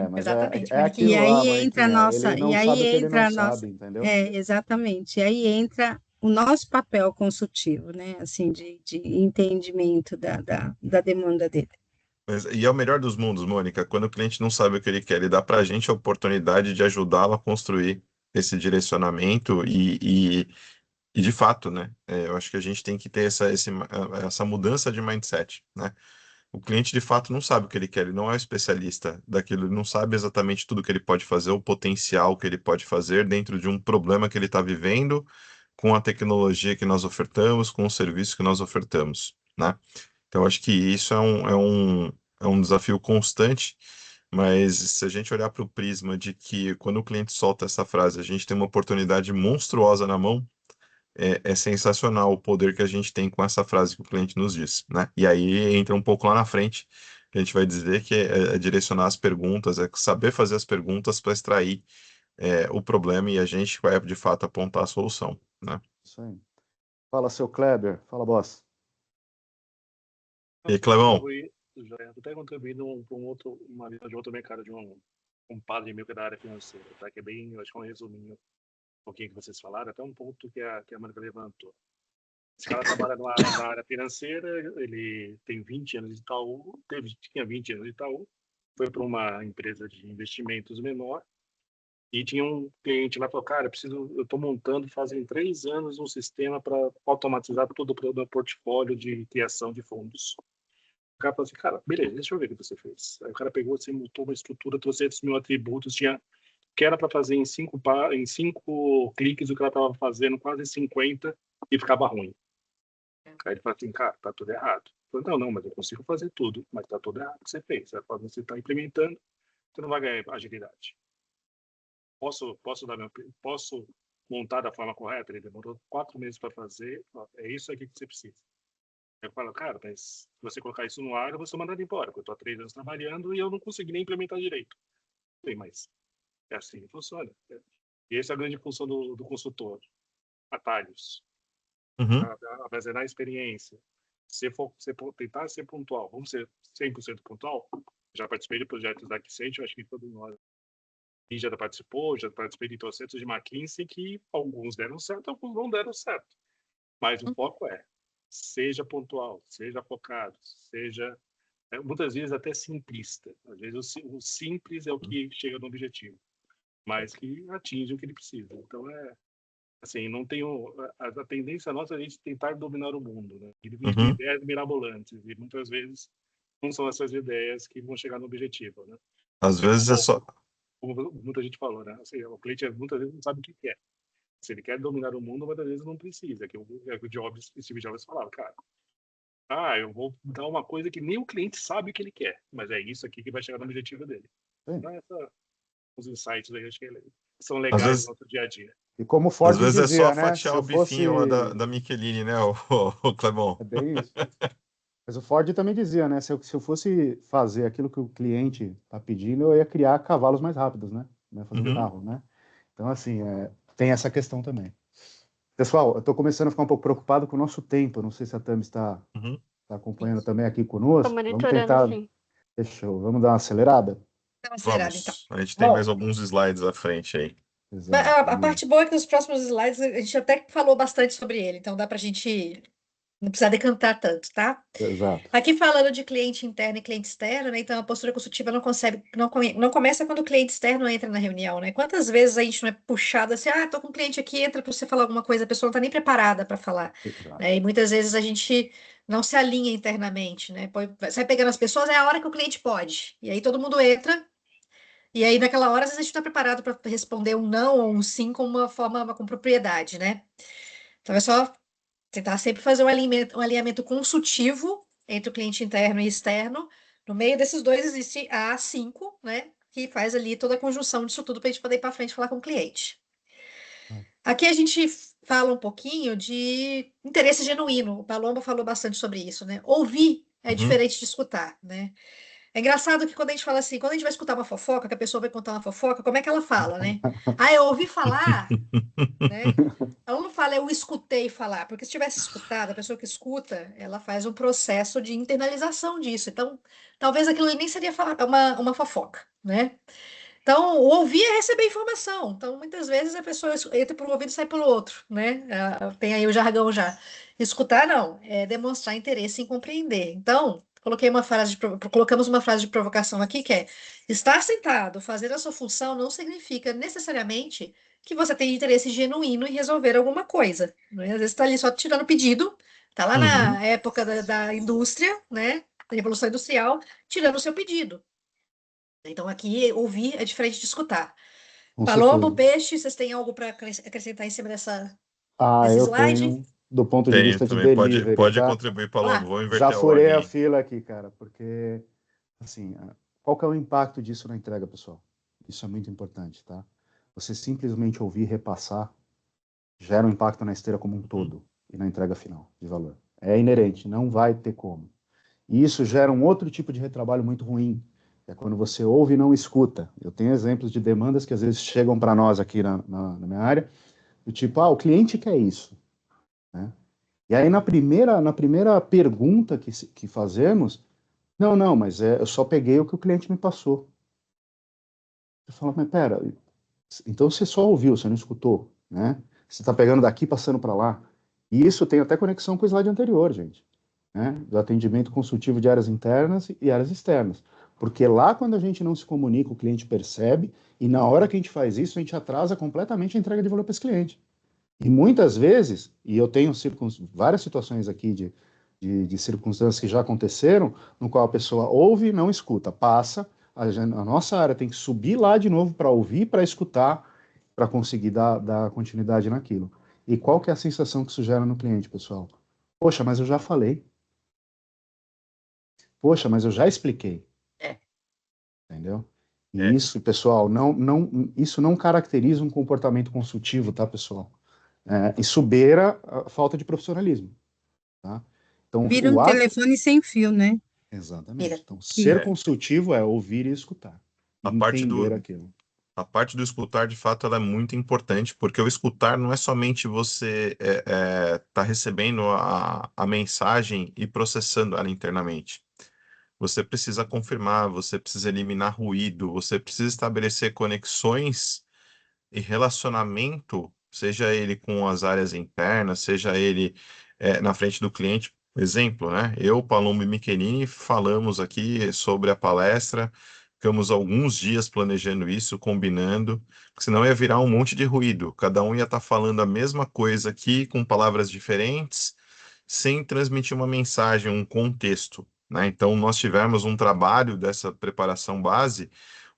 Mas Exatamente, é Monique. aquilo E lá, aí Moniquinha, entra a nossa, ele não e aí sabe o que ele entra não a nossa, sabe, entendeu? exatamente. E aí entra o nosso papel consultivo, né? Assim, de entendimento da demanda dele. E é o melhor dos mundos, Mônica, quando o cliente não sabe o que ele quer, ele dá para a gente a oportunidade de ajudá-lo a construir esse direcionamento e de fato, né? Eu acho que a gente tem que ter essa mudança de mindset, né? O cliente de fato não sabe o que ele quer, ele não é um especialista daquilo, ele não sabe exatamente tudo que ele pode fazer, o potencial que ele pode fazer dentro de um problema que ele está vivendo, com a tecnologia que nós ofertamos, com o serviço que nós ofertamos, né? Então, acho que isso é um desafio constante, mas se a gente olhar para o prisma de que quando o cliente solta essa frase, a gente tem uma oportunidade monstruosa na mão, é sensacional o poder que a gente tem com essa frase que o cliente nos diz, né? E aí entra um pouco lá na frente, que a gente vai dizer que é direcionar as perguntas, é saber fazer as perguntas para extrair o problema e a gente vai, de fato, apontar a solução, né? Isso aí. Fala, seu Kleber. Fala, boss. E aí, Clebão? Eu até contribuí uma visão de outro mercado, de um padre meu que é da área financeira, tá? Que é bem, eu acho que é um resuminho, um pouquinho que vocês falaram, até um ponto que a Mônica levantou. Esse cara trabalha na área financeira, ele tem 20 anos de Itaú, tinha 20 anos de Itaú, foi para uma empresa de investimentos menor, e tinha um cliente lá que falou, cara, eu estou montando, fazem 3 anos, um sistema para automatizar todo o meu portfólio de criação de fundos. O cara falou assim, cara, beleza, deixa eu ver o que você fez. Aí o cara pegou, assim, montou uma estrutura, trouxe 300 mil atributos, que era para fazer em 5 cliques, o que ela estava fazendo quase 50 e ficava ruim. Aí ele falou assim, cara, tá tudo errado. Eu falei, não, mas eu consigo fazer tudo, mas tá tudo errado o que você fez. Você está implementando, você não vai ganhar agilidade. Posso montar da forma correta? Ele demorou 4 meses para fazer, é isso aqui que você precisa. Eu falo, cara, mas se você colocar isso no ar, eu vou ser mandado embora, porque eu estou há 3 anos trabalhando e eu não consegui nem implementar direito. Sim, mas é assim que funciona. E essa é a grande função do consultor. Atalhos. Uhum. Armazenar a experiência. Se tentar ser pontual, vamos ser 100% pontual. Já participei de projetos da Accent, eu acho que todo mundo já participou, já participei de processos de McKinsey que alguns deram certo, alguns não deram certo. Mas o foco seja pontual, seja focado, seja muitas vezes até simplista. Às vezes o simples é o que chega no objetivo, mas que atinge o que ele precisa. Então assim, não tem a tendência nossa é a gente tentar dominar o mundo, né? Ele vive de ideias mirabolantes e muitas vezes não são essas ideias que vão chegar no objetivo, né? Às vezes é só... Como muita gente falou, né? Assim, o cliente muitas vezes não sabe o que quer. Se ele quer dominar o mundo, muitas vezes não precisa. Que o Steve Jobs falava, cara, eu vou dar uma coisa que nem o cliente sabe o que ele quer, mas é isso aqui que vai chegar no objetivo dele. Então, os insights aí, acho que são legais no nosso dia a dia. E como o Ford às vezes dizia, é só né? fatiar o bifinho lá da Michelin, né, o Clebão? É bem isso. Mas o Ford também dizia, né? Se eu fosse fazer aquilo que o cliente está pedindo, eu ia criar cavalos mais rápidos, né? Não ia fazer carro, né? Então, assim, tem essa questão também. Pessoal, eu estou começando a ficar um pouco preocupado com o nosso tempo. Não sei se a Tami está Está acompanhando também aqui conosco? Estou Vamos monitorando, tentar. sim. Fechou. Vamos dar uma acelerada? Dá uma acelerada, então. Vamos. A gente tem Bom, mais alguns slides à frente aí. Exato. a parte boa é que nos próximos slides a gente até falou bastante sobre ele, então dá para a gente não precisar decantar tanto, tá? Exato. Aqui falando de cliente interno e cliente externo, né? Então a postura consultiva não começa quando o cliente externo entra na reunião, né? Quantas vezes a gente não é puxado assim, tô com um cliente aqui, entra para você falar alguma coisa, a pessoa não está nem preparada para falar, Exato. né? E muitas vezes a gente não se alinha internamente, né? Sai pegando as pessoas, é a hora que o cliente pode. E aí todo mundo entra, e aí naquela hora às vezes a gente está preparado para responder um não ou um sim com uma forma, com propriedade, né? Então é só tentar sempre fazer um alinhamento consultivo entre o cliente interno e externo. No meio desses dois existe a A5, né? Que faz ali toda a conjunção disso tudo para a gente poder ir para frente e falar com o cliente. Aqui a gente fala um pouquinho de interesse genuíno. O Palombo falou bastante sobre isso, né? Ouvir é diferente de escutar, né? É engraçado que quando a gente fala assim, quando a gente vai escutar uma fofoca, que a pessoa vai contar uma fofoca, como é que ela fala, né? Eu ouvi falar, né? Ela não fala, eu escutei falar, porque se tivesse escutado, a pessoa que escuta, ela faz um processo de internalização disso. Então, talvez aquilo ali nem seria uma fofoca, né? Então, o ouvir é receber informação. Então, muitas vezes a pessoa entra por um ouvido e sai pelo outro, né? Tem aí o jargão já. Escutar, não, é demonstrar interesse em compreender. Então, colocamos uma frase de provocação aqui que é: estar sentado, fazer a sua função não significa necessariamente que você tem interesse genuíno em resolver alguma coisa, né? Às vezes está ali só tirando pedido, está lá na época da indústria, né? Da Revolução Industrial, tirando o seu pedido. Então, aqui, ouvir é diferente de escutar. Com Palombo, certeza. Peixe, vocês têm algo para acrescentar em cima desse Eu slide? tenho, do ponto de Tenho vista de também. delivery, Pode tá? contribuir, Vamos Palombo. lá. Vou Já inverter a furei ordem a aí. fila aqui, cara, porque, assim, qual que é o impacto disso na entrega, pessoal? Isso é muito importante, tá? Você simplesmente ouvir e repassar gera um impacto na esteira como um todo e na entrega final de valor. É inerente, não vai ter como. E isso gera um outro tipo de retrabalho muito ruim, que é quando você ouve e não escuta. Eu tenho exemplos de demandas que às vezes chegam para nós aqui na minha área, do tipo, o cliente quer isso, né? E aí na primeira pergunta que fazemos, não, mas eu só peguei o que o cliente me passou. Você fala, mas pera, então você só ouviu, você não escutou, né? Você está pegando daqui passando para lá. E isso tem até conexão com o slide anterior, gente, né? Do atendimento consultivo de áreas internas e áreas externas. Porque lá, quando a gente não se comunica, o cliente percebe, e na hora que a gente faz isso, a gente atrasa completamente a entrega de valor para esse cliente. E muitas vezes, e eu tenho várias situações aqui de circunstâncias que já aconteceram, no qual a pessoa ouve e não escuta, passa, a nossa área tem que subir lá de novo para ouvir, para escutar, para conseguir dar continuidade naquilo. E qual que é a sensação que isso gera no cliente, pessoal? Poxa, mas eu já falei. Poxa, mas eu já expliquei. Entendeu? E isso, pessoal, isso não caracteriza um comportamento consultivo, tá, pessoal? Isso beira a falta de profissionalismo, tá? Então, Vira um telefone sem fio, né? Exatamente. Então, ser consultivo é ouvir e escutar. E entender aquilo. A parte do escutar, de fato, ela é muito importante, porque o escutar não é somente você tá recebendo a mensagem e processando ela internamente. Você precisa confirmar, você precisa eliminar ruído, você precisa estabelecer conexões e relacionamento, seja ele com as áreas internas, seja ele na frente do cliente. Exemplo, né? Eu, Palombo e Michelini falamos aqui sobre a palestra, ficamos alguns dias planejando isso, combinando, porque senão ia virar um monte de ruído. Cada um ia estar falando a mesma coisa aqui, com palavras diferentes, sem transmitir uma mensagem, um contexto, né? Então, nós tivemos um trabalho dessa preparação base,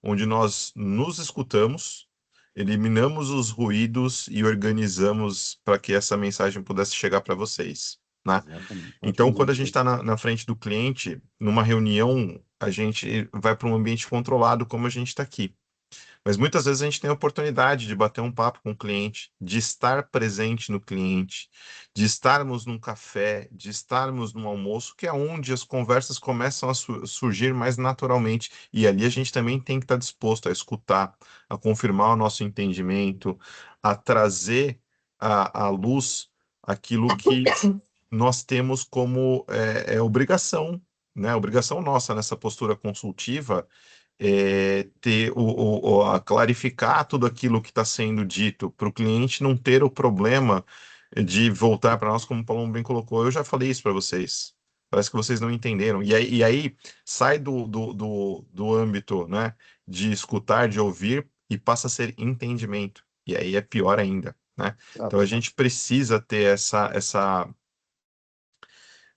onde nós nos escutamos, eliminamos os ruídos e organizamos para que essa mensagem pudesse chegar para vocês, né? Então, quando a gente está na frente do cliente, numa reunião, a gente vai para um ambiente controlado, como a gente está aqui. Mas muitas vezes a gente tem a oportunidade de bater um papo com o cliente, de estar presente no cliente, de estarmos num café, de estarmos num almoço, que é onde as conversas começam a surgir mais naturalmente. E ali a gente também tem que estar disposto a escutar, a confirmar o nosso entendimento, a trazer à luz aquilo que nós temos como obrigação, né, obrigação nossa nessa postura consultiva, ter a clarificar tudo aquilo que está sendo dito para o cliente não ter o problema de voltar para nós, como o Paulo bem colocou. Eu já falei isso para vocês. Parece que vocês não entenderam. E aí sai do âmbito, né, de escutar, de ouvir, e passa a ser entendimento. E aí é pior ainda, né? Então a gente precisa ter essa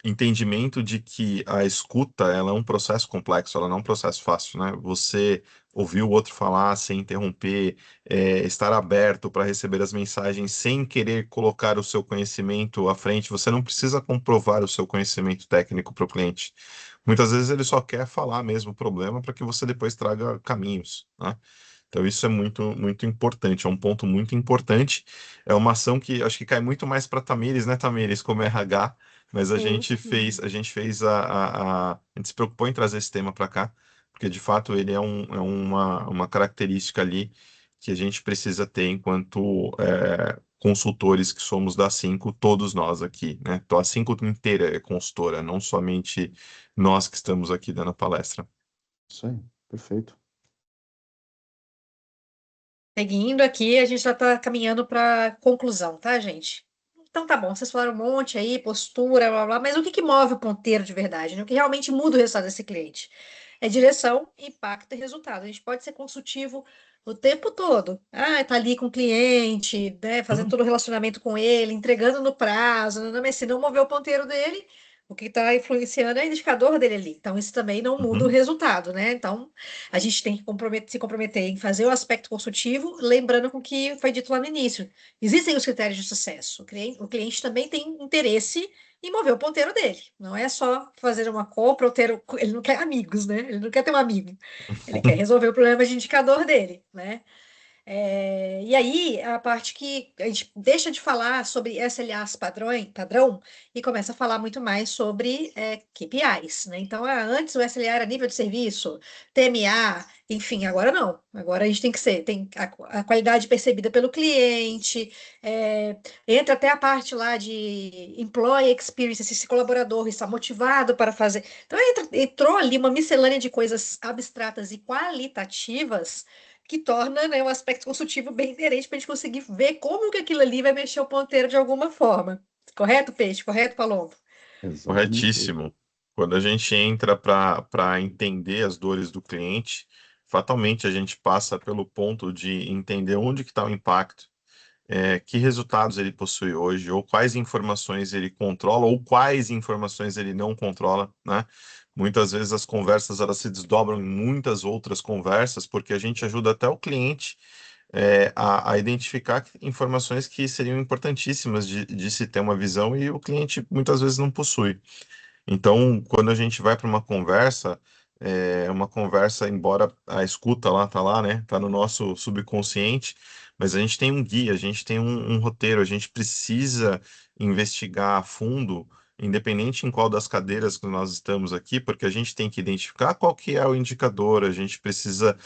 entendimento de que a escuta, ela é um processo complexo, ela não é um processo fácil, né? Você ouvir o outro falar sem interromper, estar aberto para receber as mensagens sem querer colocar o seu conhecimento à frente. Você não precisa comprovar o seu conhecimento técnico para o cliente. Muitas vezes ele só quer falar mesmo o problema para que você depois traga caminhos, né? Então isso é muito, muito importante, é um ponto muito importante. É uma ação que acho que cai muito mais para Tamires, né, Tamires, como RH, mas a Sim, gente fez, a gente fez a gente se preocupou em trazer esse tema para cá, porque de fato ele é uma característica ali que a gente precisa ter enquanto consultores que somos da Cinco, todos nós aqui, né? Então a Cinco inteira é consultora, não somente nós que estamos aqui dando a palestra. Isso aí, perfeito. Seguindo aqui, a gente já está caminhando para conclusão, tá, gente? Então tá bom, vocês falaram um monte aí, postura, blá, blá, mas o que que move o ponteiro de verdade, né? O que realmente muda o resultado desse cliente? É direção, impacto e resultado. A gente pode ser consultivo o tempo todo. Ah, tá ali com o cliente, né, fazendo todo o relacionamento com ele, entregando no prazo, mas se não mover o ponteiro dele, o que está influenciando é o indicador dele ali. Então, isso também não muda o Uhum. resultado, né? Então, a gente tem que se comprometer em fazer o aspecto consultivo, lembrando com o que foi dito lá no início. Existem os critérios de sucesso. O cliente também tem interesse em mover o ponteiro dele. Não é só fazer uma compra ou ter. Ele não quer amigos, né? Ele não quer ter um amigo. Ele quer resolver o problema de indicador dele, né? E aí, a parte que a gente deixa de falar sobre SLAs padrão e começa a falar muito mais sobre KPIs, né? Então, antes o SLA era nível de serviço, TMA, enfim, agora não. Agora a gente tem a qualidade percebida pelo cliente, entra até a parte lá de employee experience, se esse colaborador está motivado para fazer. Então, entrou ali uma miscelânea de coisas abstratas e qualitativas que torna, né, um aspecto consultivo bem inerente para a gente conseguir ver como que aquilo ali vai mexer o ponteiro de alguma forma. Correto, Peixe? Correto, Palombo? Exatamente isso. Corretíssimo. Quando a gente entra para entender as dores do cliente, fatalmente a gente passa pelo ponto de entender onde que está o impacto, que resultados ele possui hoje, ou quais informações ele controla, ou quais informações ele não controla, né? Muitas vezes as conversas elas se desdobram em muitas outras conversas, porque a gente ajuda até o cliente a identificar informações que seriam importantíssimas de se ter uma visão e o cliente muitas vezes não possui. Então, quando a gente vai para uma conversa, embora a escuta lá tá lá, né? Tá no nosso subconsciente, mas a gente tem um guia, a gente tem um roteiro, a gente precisa investigar a fundo, independente em qual das cadeiras que nós estamos aqui, porque a gente tem que identificar qual que é o indicador, a gente precisa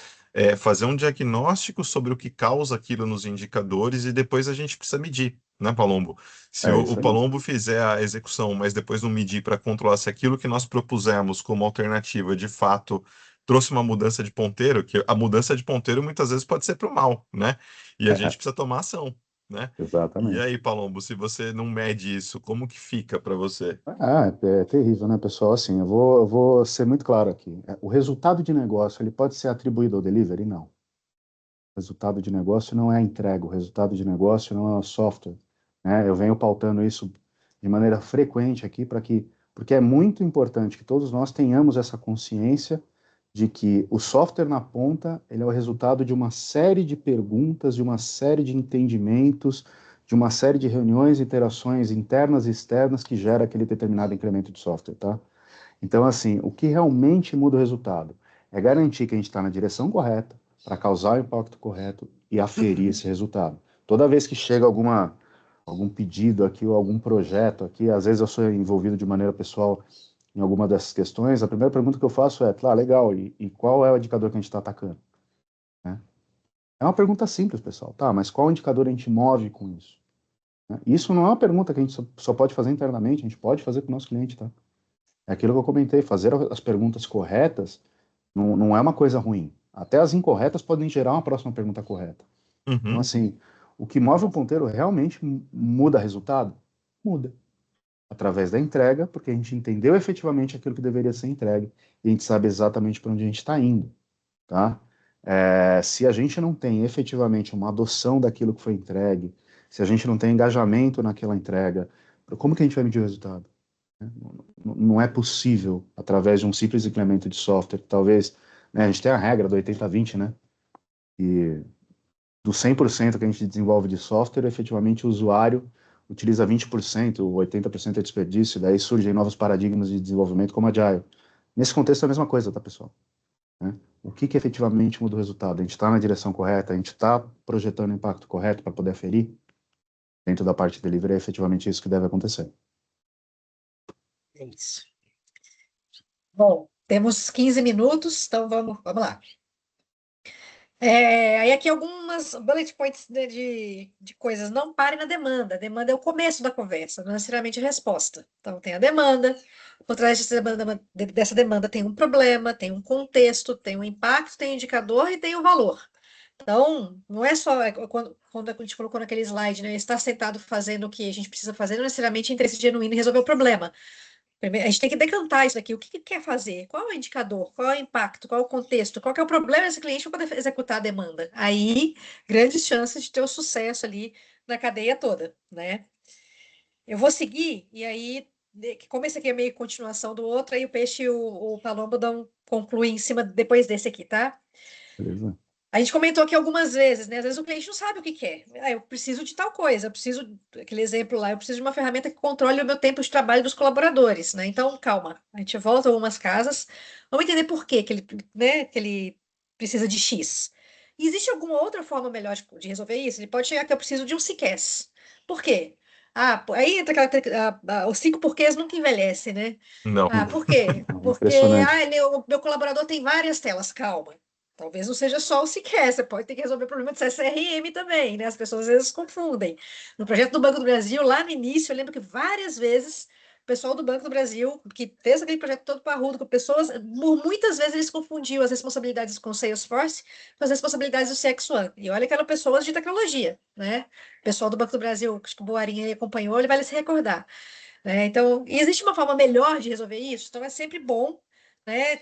fazer um diagnóstico sobre o que causa aquilo nos indicadores e depois a gente precisa medir, né, Palombo? Se É o isso aí. Palombo fizer a execução, mas depois não medir para controlar se aquilo que nós propusemos como alternativa de fato trouxe uma mudança de ponteiro, que a mudança de ponteiro muitas vezes pode ser para o mal, né? E a gente precisa tomar ação, né? E Exatamente. aí, Palombo, se você não mede isso, como que fica para você? É terrível, né, pessoal? Assim, eu vou ser muito claro aqui. O resultado de negócio, ele pode ser atribuído ao delivery? Não. O resultado de negócio não é a entrega, o resultado de negócio não é o software, né? Eu venho pautando isso de maneira frequente aqui porque é muito importante que todos nós tenhamos essa consciência de que o software na ponta, ele é o resultado de uma série de perguntas, de uma série de entendimentos, de uma série de reuniões, interações internas e externas que gera aquele determinado incremento de software, tá? Então, assim, o que realmente muda o resultado é garantir que a gente está na direção correta para causar o impacto correto e aferir esse resultado. Toda vez que chega algum pedido aqui ou algum projeto aqui, às vezes eu sou envolvido de maneira pessoal em alguma dessas questões, a primeira pergunta que eu faço é, legal, e qual é o indicador que a gente está atacando? Né? É uma pergunta simples, pessoal. Tá, mas qual indicador a gente move com isso? Né? Isso não é uma pergunta que a gente só pode fazer internamente, a gente pode fazer com o nosso cliente, tá? É aquilo que eu comentei, fazer as perguntas corretas não é uma coisa ruim. Até as incorretas podem gerar uma próxima pergunta correta. Então, Uhum. assim, o que move o ponteiro realmente muda resultado? Muda. Através da entrega, porque a gente entendeu efetivamente aquilo que deveria ser entregue e a gente sabe exatamente para onde a gente está indo, tá? Se a gente não tem efetivamente uma adoção daquilo que foi entregue, se a gente não tem engajamento naquela entrega, como que a gente vai medir o resultado? Não é possível, através de um simples implemento de software, talvez, né, a gente tem a regra do 80-20, né? E do 100% que a gente desenvolve de software, efetivamente o usuário utiliza 20%, 80% é desperdício, daí surgem novos paradigmas de desenvolvimento como Agile. Nesse contexto é a mesma coisa, tá, pessoal? Né? O que efetivamente muda o resultado? A gente está na direção correta? A gente está projetando o impacto correto para poder aferir? Dentro da parte de delivery, é efetivamente isso que deve acontecer. É isso. Bom, temos 15 minutos, então vamos lá. Aí aqui algumas bullet points de coisas. Não pare na demanda. A demanda é o começo da conversa, não necessariamente a resposta. Então, tem a demanda. Por trás dessa demanda tem um problema, tem um contexto, tem um impacto, tem um indicador e tem o valor. Então, não é só quando a gente colocou naquele slide, né? Estar sentado fazendo o que a gente precisa fazer, não necessariamente interesse genuíno em resolver o problema. Primeiro, a gente tem que decantar isso aqui. O que quer fazer? Qual é o indicador? Qual é o impacto? Qual é o contexto? Qual que é o problema desse cliente para poder executar a demanda? Aí, grandes chances de ter o sucesso ali na cadeia toda, né? Eu vou seguir, e aí, como esse aqui é meio continuação do outro, aí o Peixe e o Palombo concluem em cima depois desse aqui, tá? Beleza? A gente comentou aqui algumas vezes, né? Às vezes o cliente não sabe o que quer. Eu preciso de tal coisa, eu preciso, aquele exemplo lá, eu preciso de uma ferramenta que controle o meu tempo de trabalho dos colaboradores, né? Então, calma, a gente volta a algumas casas, vamos entender por quê que ele, né, que ele precisa de X. E existe alguma outra forma melhor de resolver isso? Ele pode chegar que eu preciso de um CCAS. Por quê? Aí entra os 5 porquês nunca envelhecem, né? Não. Por quê? Porque Impressionante. o meu colaborador tem várias telas, calma. Talvez não seja só o sequer, você pode ter que resolver o problema de CSRM também, né? As pessoas às vezes confundem. No projeto do Banco do Brasil, lá no início, eu lembro que várias vezes o pessoal do Banco do Brasil, que fez aquele projeto todo parrudo com pessoas, muitas vezes eles confundiam as responsabilidades com Salesforce com as responsabilidades do CX1. E olha que eram pessoas de tecnologia, né? O pessoal do Banco do Brasil, acho que o Boarinha acompanhou, ele vai se recordar. Né? Então, existe uma forma melhor de resolver isso? Então, é sempre bom, né,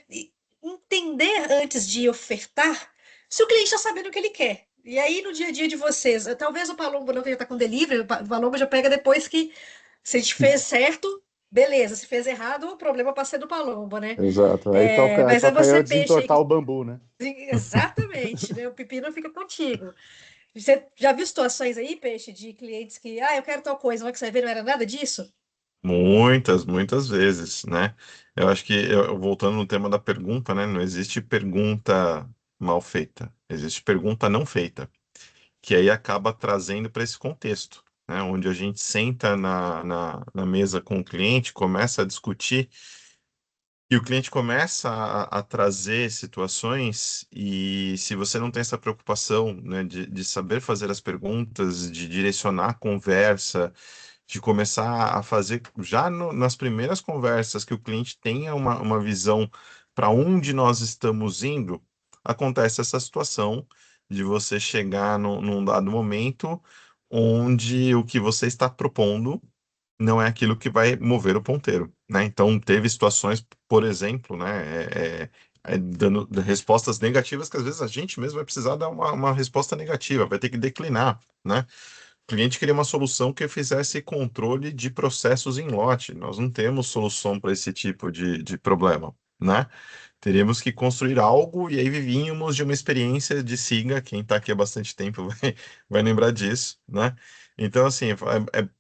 entender antes de ofertar se o cliente está sabendo o que ele quer. E aí, no dia a dia de vocês, talvez o Palombo não tenha estar com delivery, o Palombo já pega depois que, se a gente fez certo, beleza, se fez errado, o problema passa a ser do Palombo, né? Exato. Aí Mas é toca eu você, peixe, aí desentortar o que... bambu, né? Exatamente, né? O pepino fica contigo. Você já viu situações aí, peixe, de clientes que, eu quero tal coisa, mas que você vai ver, não era nada disso? Muitas, muitas vezes, né? Eu acho que, voltando no tema da pergunta, né? Não existe pergunta mal feita, existe pergunta não feita, que aí acaba trazendo para esse contexto, né? Onde a gente senta na mesa com o cliente, começa a discutir, e o cliente começa a trazer situações, e se você não tem essa preocupação, né, de saber fazer as perguntas, de direcionar a conversa, de começar a fazer já nas primeiras conversas que o cliente tenha uma visão para onde nós estamos indo, acontece essa situação de você chegar num dado momento onde o que você está propondo não é aquilo que vai mover o ponteiro, né? Então, teve situações, por exemplo, né, dando respostas negativas que às vezes a gente mesmo vai precisar dar uma resposta negativa, vai ter que declinar, né? O cliente queria uma solução que fizesse controle de processos em lote. Nós não temos solução para esse tipo de problema, né? Teríamos que construir algo e aí vínhamos de uma experiência de SIGA, quem está aqui há bastante tempo vai lembrar disso, né? Então, assim,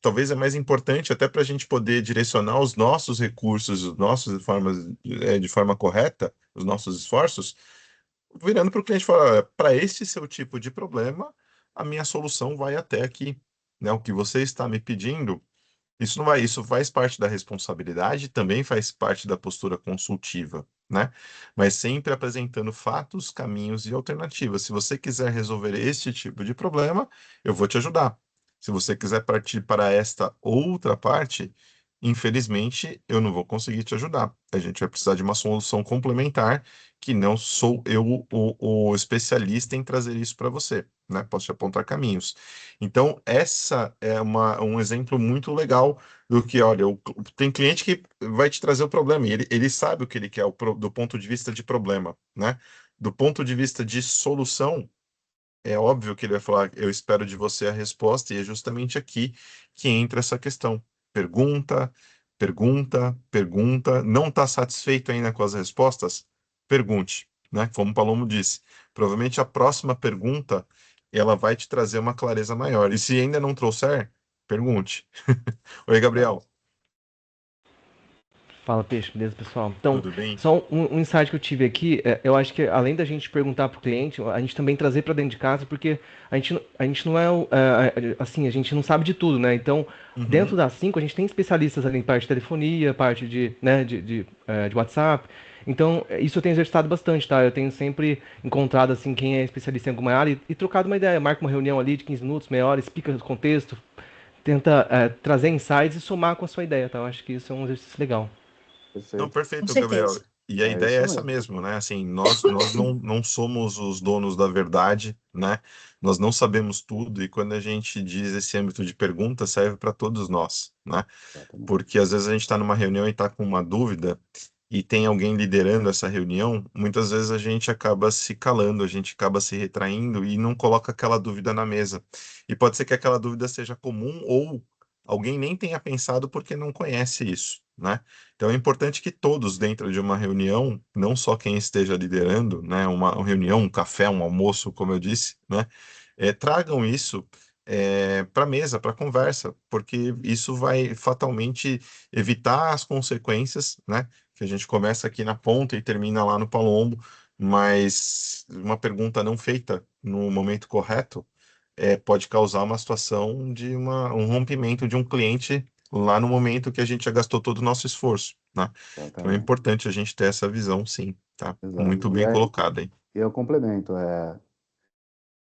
talvez é mais importante até para a gente poder direcionar os nossos recursos, os nossos de forma correta, os nossos esforços, virando para o cliente e falar, para este seu tipo de problema, a minha solução vai até aqui, né? O que você está me pedindo, isso não vai, isso faz parte da responsabilidade, também faz parte da postura consultiva, né? Mas sempre apresentando fatos, caminhos e alternativas. Se você quiser resolver este tipo de problema, eu vou te ajudar. Se você quiser partir para esta outra parte, infelizmente, eu não vou conseguir te ajudar. A gente vai precisar de uma solução complementar, que não sou eu o especialista em trazer isso para você, né? Posso te apontar caminhos. Então, essa é um exemplo muito legal do que, olha, tem cliente que vai te trazer o problema, e ele sabe o que ele quer do ponto de vista de problema, né? Do ponto de vista de solução, é óbvio que ele vai falar, eu espero de você a resposta, e é justamente aqui que entra essa questão. Pergunta, pergunta, pergunta. Não está satisfeito ainda com as respostas? Pergunte, né? Como o Palomo disse, provavelmente a próxima pergunta ela vai te trazer uma clareza maior. E se ainda não trouxer, pergunte. Oi, Gabriel. Fala, Peixe, beleza, pessoal? Então, Tudo bem? só um insight que eu tive aqui, eu acho que além da gente perguntar para o cliente, a gente também trazer para dentro de casa, porque a gente não assim, a gente não sabe de tudo, né? Então, dentro da 5, a gente tem especialistas ali em parte de telefonia, parte né, de WhatsApp. Então, isso eu tenho exercitado bastante, tá? Eu tenho sempre encontrado, assim, quem é especialista em alguma área e trocado uma ideia. Marca uma reunião ali de 15 minutos, meia hora, explica o contexto, tenta trazer insights e somar com a sua ideia, tá? Eu acho que isso é um exercício legal. Não, Com perfeito, Gabriel. certeza. E a ideia isso é essa mesmo. mesmo, né? Assim, nós não somos os donos da verdade, né? Nós não sabemos tudo, e quando a gente diz esse âmbito de pergunta, serve para todos nós, né? Exatamente. Porque às vezes a gente está numa reunião e está com uma dúvida, e tem alguém liderando essa reunião, muitas vezes a gente acaba se calando, a gente acaba se retraindo e não coloca aquela dúvida na mesa. E pode ser que aquela dúvida seja comum ou alguém nem tenha pensado porque não conhece isso, né? Então é importante que todos dentro de uma reunião, não só quem esteja liderando, né, uma reunião, um café, um almoço, como eu disse, né, tragam isso para a mesa, para a conversa, porque isso vai fatalmente evitar as consequências, né? Que a gente começa aqui na ponta e termina lá no Palombo, mas uma pergunta não feita no momento correto pode causar uma situação de um rompimento de um cliente lá no momento que a gente já gastou todo o nosso esforço, né? Então é Exatamente. importante a gente ter essa visão, sim, tá? Exato. Muito E bem aí, colocado aí. eu complemento.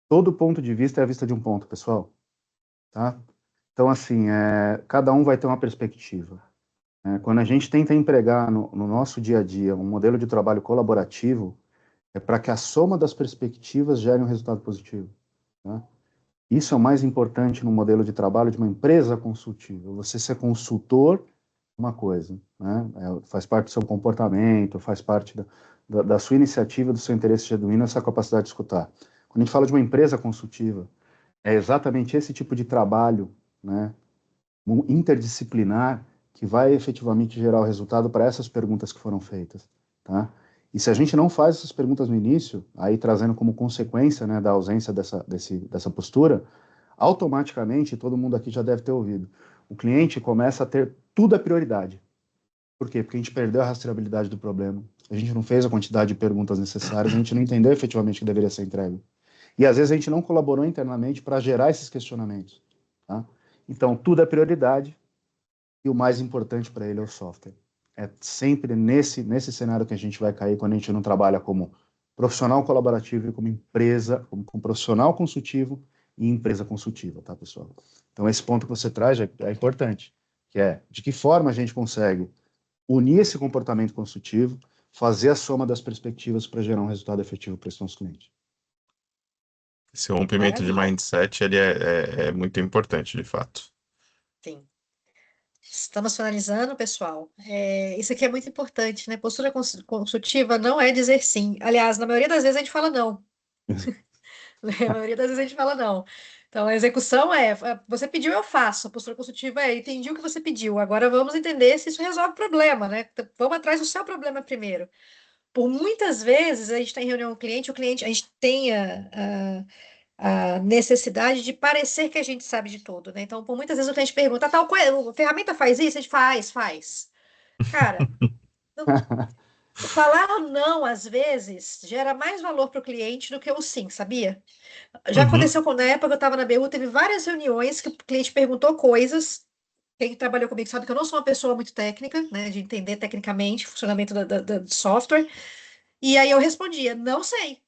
Todo ponto de vista é a vista de um ponto, pessoal. Tá? Então, assim, cada um vai ter uma perspectiva. Quando a gente tenta empregar no nosso dia a dia um modelo de trabalho colaborativo, é para que a soma das perspectivas gere um resultado positivo. Tá? Isso é o mais importante no modelo de trabalho de uma empresa consultiva. Você ser consultor, uma coisa, né? Faz parte do seu comportamento, faz parte da sua iniciativa, do seu interesse genuíno, essa capacidade de escutar. Quando a gente fala de uma empresa consultiva, é exatamente esse tipo de trabalho, né, interdisciplinar, que vai efetivamente gerar o resultado para essas perguntas que foram feitas, tá? E se a gente não faz essas perguntas no início, aí trazendo como consequência, né, da ausência dessa postura, automaticamente, todo mundo aqui já deve ter ouvido, o cliente começa a ter tudo a prioridade. Por quê? Porque a gente perdeu a rastreabilidade do problema, a gente não fez a quantidade de perguntas necessárias, a gente não entendeu efetivamente o que deveria ser entregue. E às vezes a gente não colaborou internamente para gerar esses questionamentos. Tá? Então, tudo é prioridade e o mais importante para ele é o software. É sempre nesse cenário que a gente vai cair quando a gente não trabalha como profissional colaborativo e como empresa, como profissional consultivo e empresa consultiva, tá, pessoal? Então, esse ponto que você traz é importante, que é de que forma a gente consegue unir esse comportamento consultivo, fazer a soma das perspectivas para gerar um resultado efetivo para esse nosso cliente. Esse rompimento de Maravilha. mindset, ele é muito importante, de fato. Sim. Estamos finalizando, pessoal. Isso aqui é muito importante, né? Postura consultiva não é dizer sim. Aliás, na maioria das vezes a gente fala não. Na maioria das vezes a gente fala não. Então, a execução você pediu, eu faço. A postura consultiva entendi o que você pediu. Agora vamos entender se isso resolve o problema, né? Então, vamos atrás do seu problema primeiro. Por muitas vezes, a gente está em reunião com o cliente, a gente tem a necessidade de parecer que a gente sabe de tudo, né? Então, por muitas vezes o cliente pergunta, tal coisa, a ferramenta faz isso? A gente faz. Cara, falar não, às vezes, gera mais valor para o cliente do que o sim, sabia? Já aconteceu na época que eu estava na BU, teve várias reuniões que o cliente perguntou coisas. Quem trabalhou comigo sabe que eu não sou uma pessoa muito técnica, né? De entender tecnicamente o funcionamento do software. E aí eu respondia, não sei.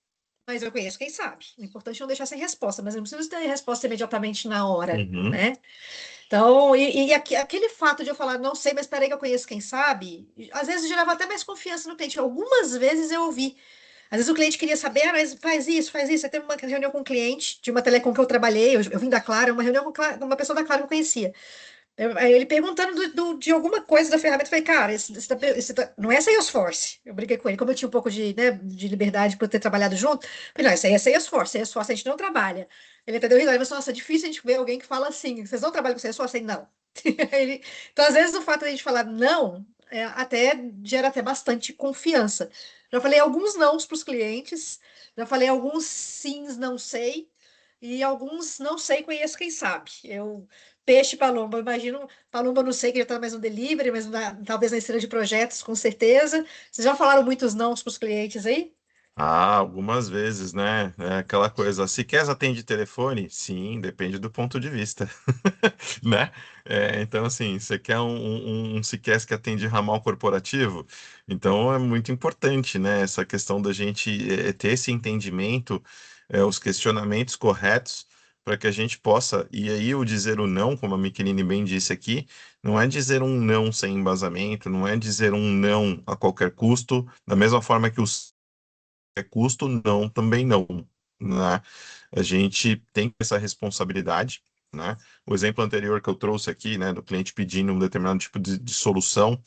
mas eu conheço quem sabe. O importante é não deixar sem resposta, mas eu não preciso ter resposta imediatamente na hora, Uhum. né? Então, aquele fato de eu falar, não sei, mas espera aí que eu conheço quem sabe, às vezes gerava até mais confiança no cliente. Algumas vezes eu ouvi. Às vezes o cliente queria saber, mas faz isso, faz isso. Aí teve uma reunião com um cliente de uma telecom que eu trabalhei, eu vim da Claro, uma reunião com uma pessoa da Claro que eu conhecia. Aí ele perguntando de alguma coisa da ferramenta, eu falei, cara, não é Salesforce. Eu briguei com ele, como eu tinha um pouco de, né, de liberdade por ter trabalhado junto. Eu falei, não, isso aí é Salesforce, Salesforce a gente não trabalha. Ele até deu risada, ele falou, nossa, é difícil a gente ver alguém que fala assim, vocês não trabalham com Salesforce? Eu falei, não. Então, às vezes, o fato de a gente falar não, até gera até bastante confiança. Já falei alguns nãos para os clientes, já falei alguns sims, não sei, e alguns não sei, conheço quem sabe. Peixe Palomba, eu imagino, Palomba não sei que já está mais no delivery, mas talvez na esteira de projetos, com certeza. Vocês já falaram muitos nãos para os clientes aí? Algumas vezes, né? É aquela coisa, se quer atende telefone? Sim, depende do ponto de vista, né? Então, assim, você quer um se quer que atende ramal corporativo? Então, é muito importante, né? Essa questão da gente ter esse entendimento, os questionamentos corretos, para que a gente possa, e aí o dizer o não, como a Michelini bem disse aqui, não é dizer um não sem embasamento, não é dizer um não a qualquer custo, da mesma forma que custo, não, também não, né? A gente tem essa responsabilidade, né? O exemplo anterior que eu trouxe aqui, né, do cliente pedindo um determinado tipo de solução,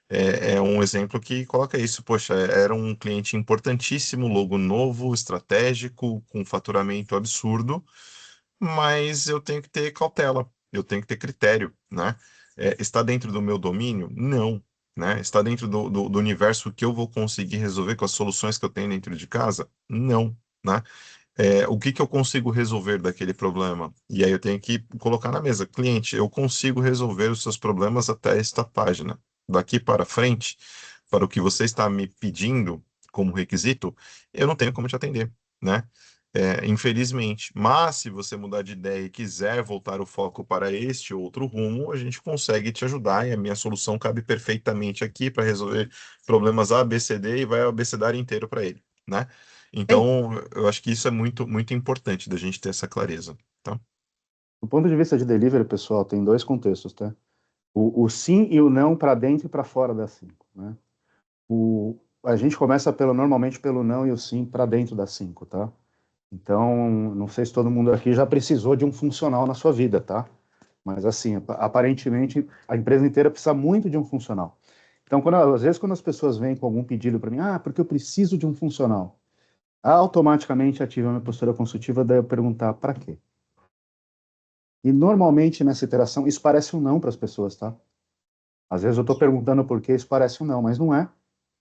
é um exemplo que coloca isso. Poxa, era um cliente importantíssimo, logo novo, estratégico, com faturamento absurdo, mas eu tenho que ter cautela, eu tenho que ter critério, né? Está dentro do meu domínio? Não. Né? Está dentro do universo que eu vou conseguir resolver com as soluções que eu tenho dentro de casa? Não. Né? O que eu consigo resolver daquele problema? E aí eu tenho que colocar na mesa, cliente, eu consigo resolver os seus problemas até esta página. Daqui para frente, para o que você está me pedindo como requisito, eu não tenho como te atender, né? Infelizmente. Mas se você mudar de ideia e quiser voltar o foco para este outro rumo, a gente consegue te ajudar e a minha solução cabe perfeitamente aqui para resolver problemas A, B, C, D e vai o abecedário inteiro para ele, né? Então, eu acho que isso é muito, muito importante da gente ter essa clareza, tá? Do ponto de vista de delivery, pessoal, tem dois contextos, tá? O sim e o não para dentro e para fora das 5, né? A gente começa normalmente pelo não e o sim para dentro das 5, tá? Então, não sei se todo mundo aqui já precisou de um funcional na sua vida, tá? Mas assim, aparentemente a empresa inteira precisa muito de um funcional. Então, às vezes quando as pessoas vêm com algum pedido para mim, porque eu preciso de um funcional, automaticamente ativa a minha postura consultiva, daí eu perguntar para quê? E normalmente nessa interação isso parece um não para as pessoas, tá? Às vezes eu estou perguntando por quê, isso parece um não, mas não é.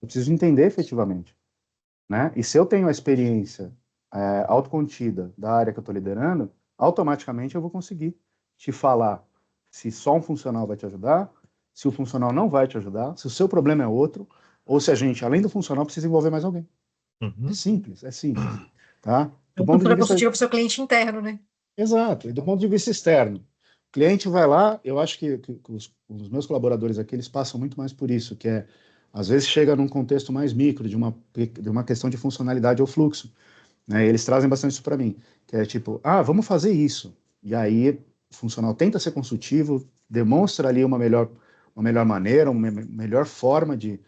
Eu preciso entender efetivamente, né? E se eu tenho a experiência autocontida da área que eu estou liderando, automaticamente eu vou conseguir te falar se só um funcional vai te ajudar, se o funcional não vai te ajudar, se o seu problema é outro, ou se a gente, além do funcional, precisa envolver mais alguém. Uhum. É simples, tá? Do ponto de vista consultiva para o seu cliente interno, né? Exato. E do ponto de vista externo, o cliente vai lá, eu acho que os meus colaboradores aqui, eles passam muito mais por isso, que às vezes chega num contexto mais micro, de uma questão de funcionalidade ou fluxo, né? Eles trazem bastante isso para mim, que é tipo, vamos fazer isso. E aí o funcional tenta ser consultivo, demonstra ali uma melhor maneira, uma melhor forma de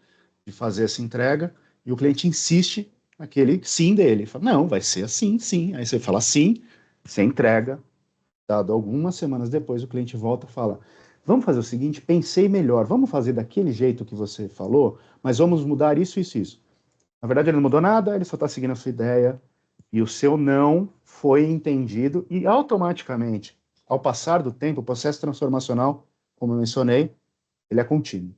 fazer essa entrega, e o cliente insiste naquele sim dele. Fala, não, vai ser assim, sim. Aí você fala sim, você entrega. Dado algumas semanas depois, o cliente volta e fala, vamos fazer o seguinte, pensei melhor, vamos fazer daquele jeito que você falou, mas vamos mudar isso, isso, isso. Na verdade, ele não mudou nada, ele só está seguindo a sua ideia, e o seu não foi entendido, e automaticamente, ao passar do tempo, o processo transformacional, como eu mencionei, ele é contínuo.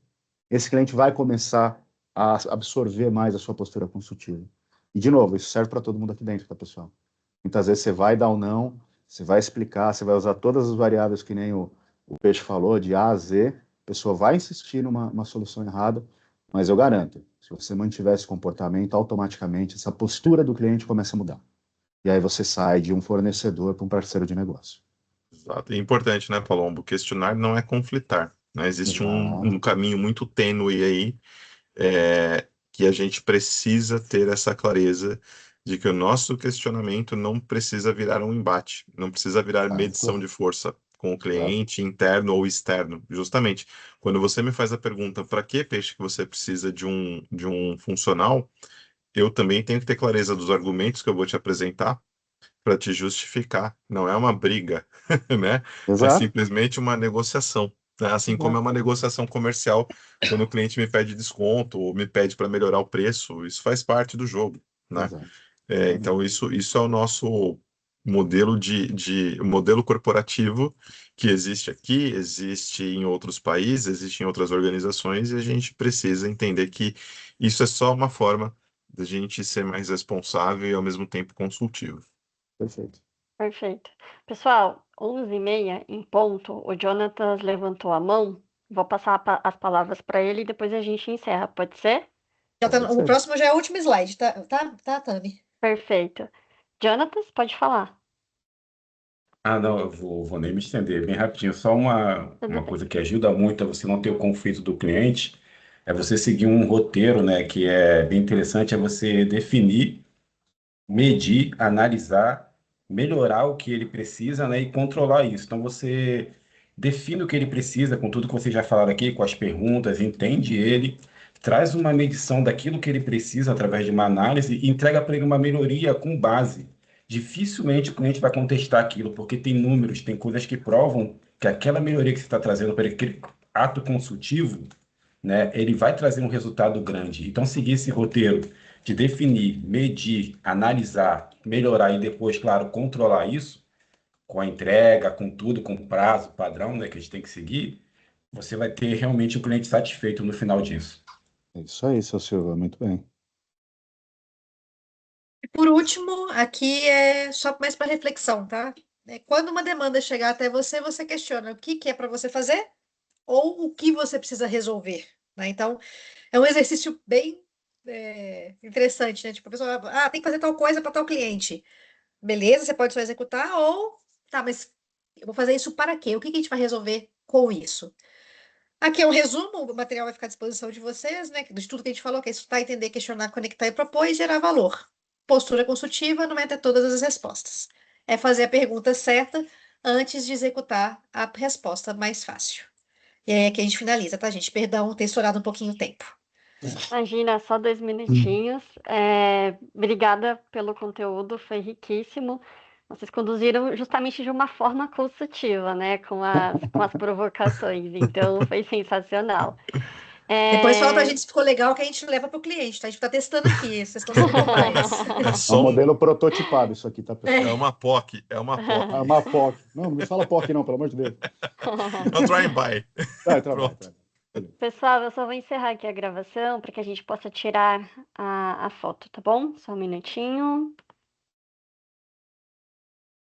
Esse cliente vai começar a absorver mais a sua postura consultiva. E, de novo, isso serve para todo mundo aqui dentro, tá, pessoal? Muitas vezes você vai dar um não, você vai explicar, você vai usar todas as variáveis que nem o Peixe falou, de A a Z, a pessoa vai insistir numa solução errada, mas eu garanto, se você mantiver esse comportamento, automaticamente essa postura do cliente começa a mudar. E aí você sai de um fornecedor para um parceiro de negócio. Exato. E importante, né, Palombo? Questionar não é conflitar, né? Existe um caminho muito tênue aí, que a gente precisa ter essa clareza de que o nosso questionamento não precisa virar um embate, não precisa virar medição de força com o cliente, interno ou externo. Justamente, quando você me faz a pergunta, para que, Peixe, que você precisa de um funcional, eu também tenho que ter clareza dos argumentos que eu vou te apresentar para te justificar. Não é uma briga, né? É Exato. simplesmente uma negociação, né? Assim como é uma negociação comercial, quando o cliente me pede desconto ou me pede para melhorar o preço, isso faz parte do jogo, né? Exato. Então, isso é o nosso modelo corporativo que existe aqui, existe em outros países, existe em outras organizações, e a gente precisa entender que isso é só uma forma da gente ser mais responsável e, ao mesmo tempo, consultivo. Perfeito. Perfeito. Pessoal, 11h30 em ponto, o Jonatas levantou a mão. Vou passar as palavras para ele e depois a gente encerra, pode ser? O próximo já é o último slide, tá, Tami? Perfeito. Jonatas, pode falar. Não, eu vou nem me estender, bem rapidinho. Só uma coisa que ajuda muito a você não ter o conflito do cliente é você seguir um roteiro, né, que é bem interessante, é você definir, medir, analisar, melhorar o que ele precisa, né, e controlar isso. Então, você define o que ele precisa, com tudo que vocês já falaram aqui, com as perguntas, entende ele, traz uma medição daquilo que ele precisa através de uma análise e entrega para ele uma melhoria com base. Dificilmente o cliente vai contestar aquilo, porque tem números, tem coisas que provam que aquela melhoria que você está trazendo para aquele ato consultivo, né, ele vai trazer um resultado grande. Então, seguir esse roteiro de definir, medir, analisar, melhorar e depois, claro, controlar isso, com a entrega, com tudo, com prazo, padrão, né, que a gente tem que seguir, você vai ter realmente o cliente satisfeito no final disso. É isso aí, seu Silva, muito bem. E por último, aqui é só mais para reflexão, tá? Quando uma demanda chegar até você, você questiona o que é para você fazer ou o que você precisa resolver, né? Então, é um exercício bem interessante, né? Tipo, a pessoa, tem que fazer tal coisa para tal cliente. Beleza, você pode só executar ou, tá, mas eu vou fazer isso para quê? O que a gente vai resolver com isso? Aqui é um resumo, o material vai ficar à disposição de vocês, né? De tudo que a gente falou, que é estudar, entender, questionar, conectar e propor e gerar valor. Postura consultiva não é ter todas as respostas. É fazer a pergunta certa antes de executar a resposta mais fácil. E aí é que a gente finaliza, tá, gente? Perdão ter estourado um pouquinho o tempo. Imagina, só 2 minutinhos. Obrigada pelo conteúdo, foi riquíssimo. Vocês conduziram justamente de uma forma consultiva, né? Com as provocações. Então, foi sensacional. Depois fala pra gente se ficou legal, que a gente leva pro cliente, tá? A gente tá testando aqui, vocês estão sendo cobaias. É um modelo prototipado isso aqui, tá, pessoal? É uma POC, é uma POC. É uma POC. Não me fala POC não, pelo amor de Deus. É um try and buy. Pronto. Pessoal, eu só vou encerrar aqui a gravação para que a gente possa tirar a foto, tá bom? Só um minutinho.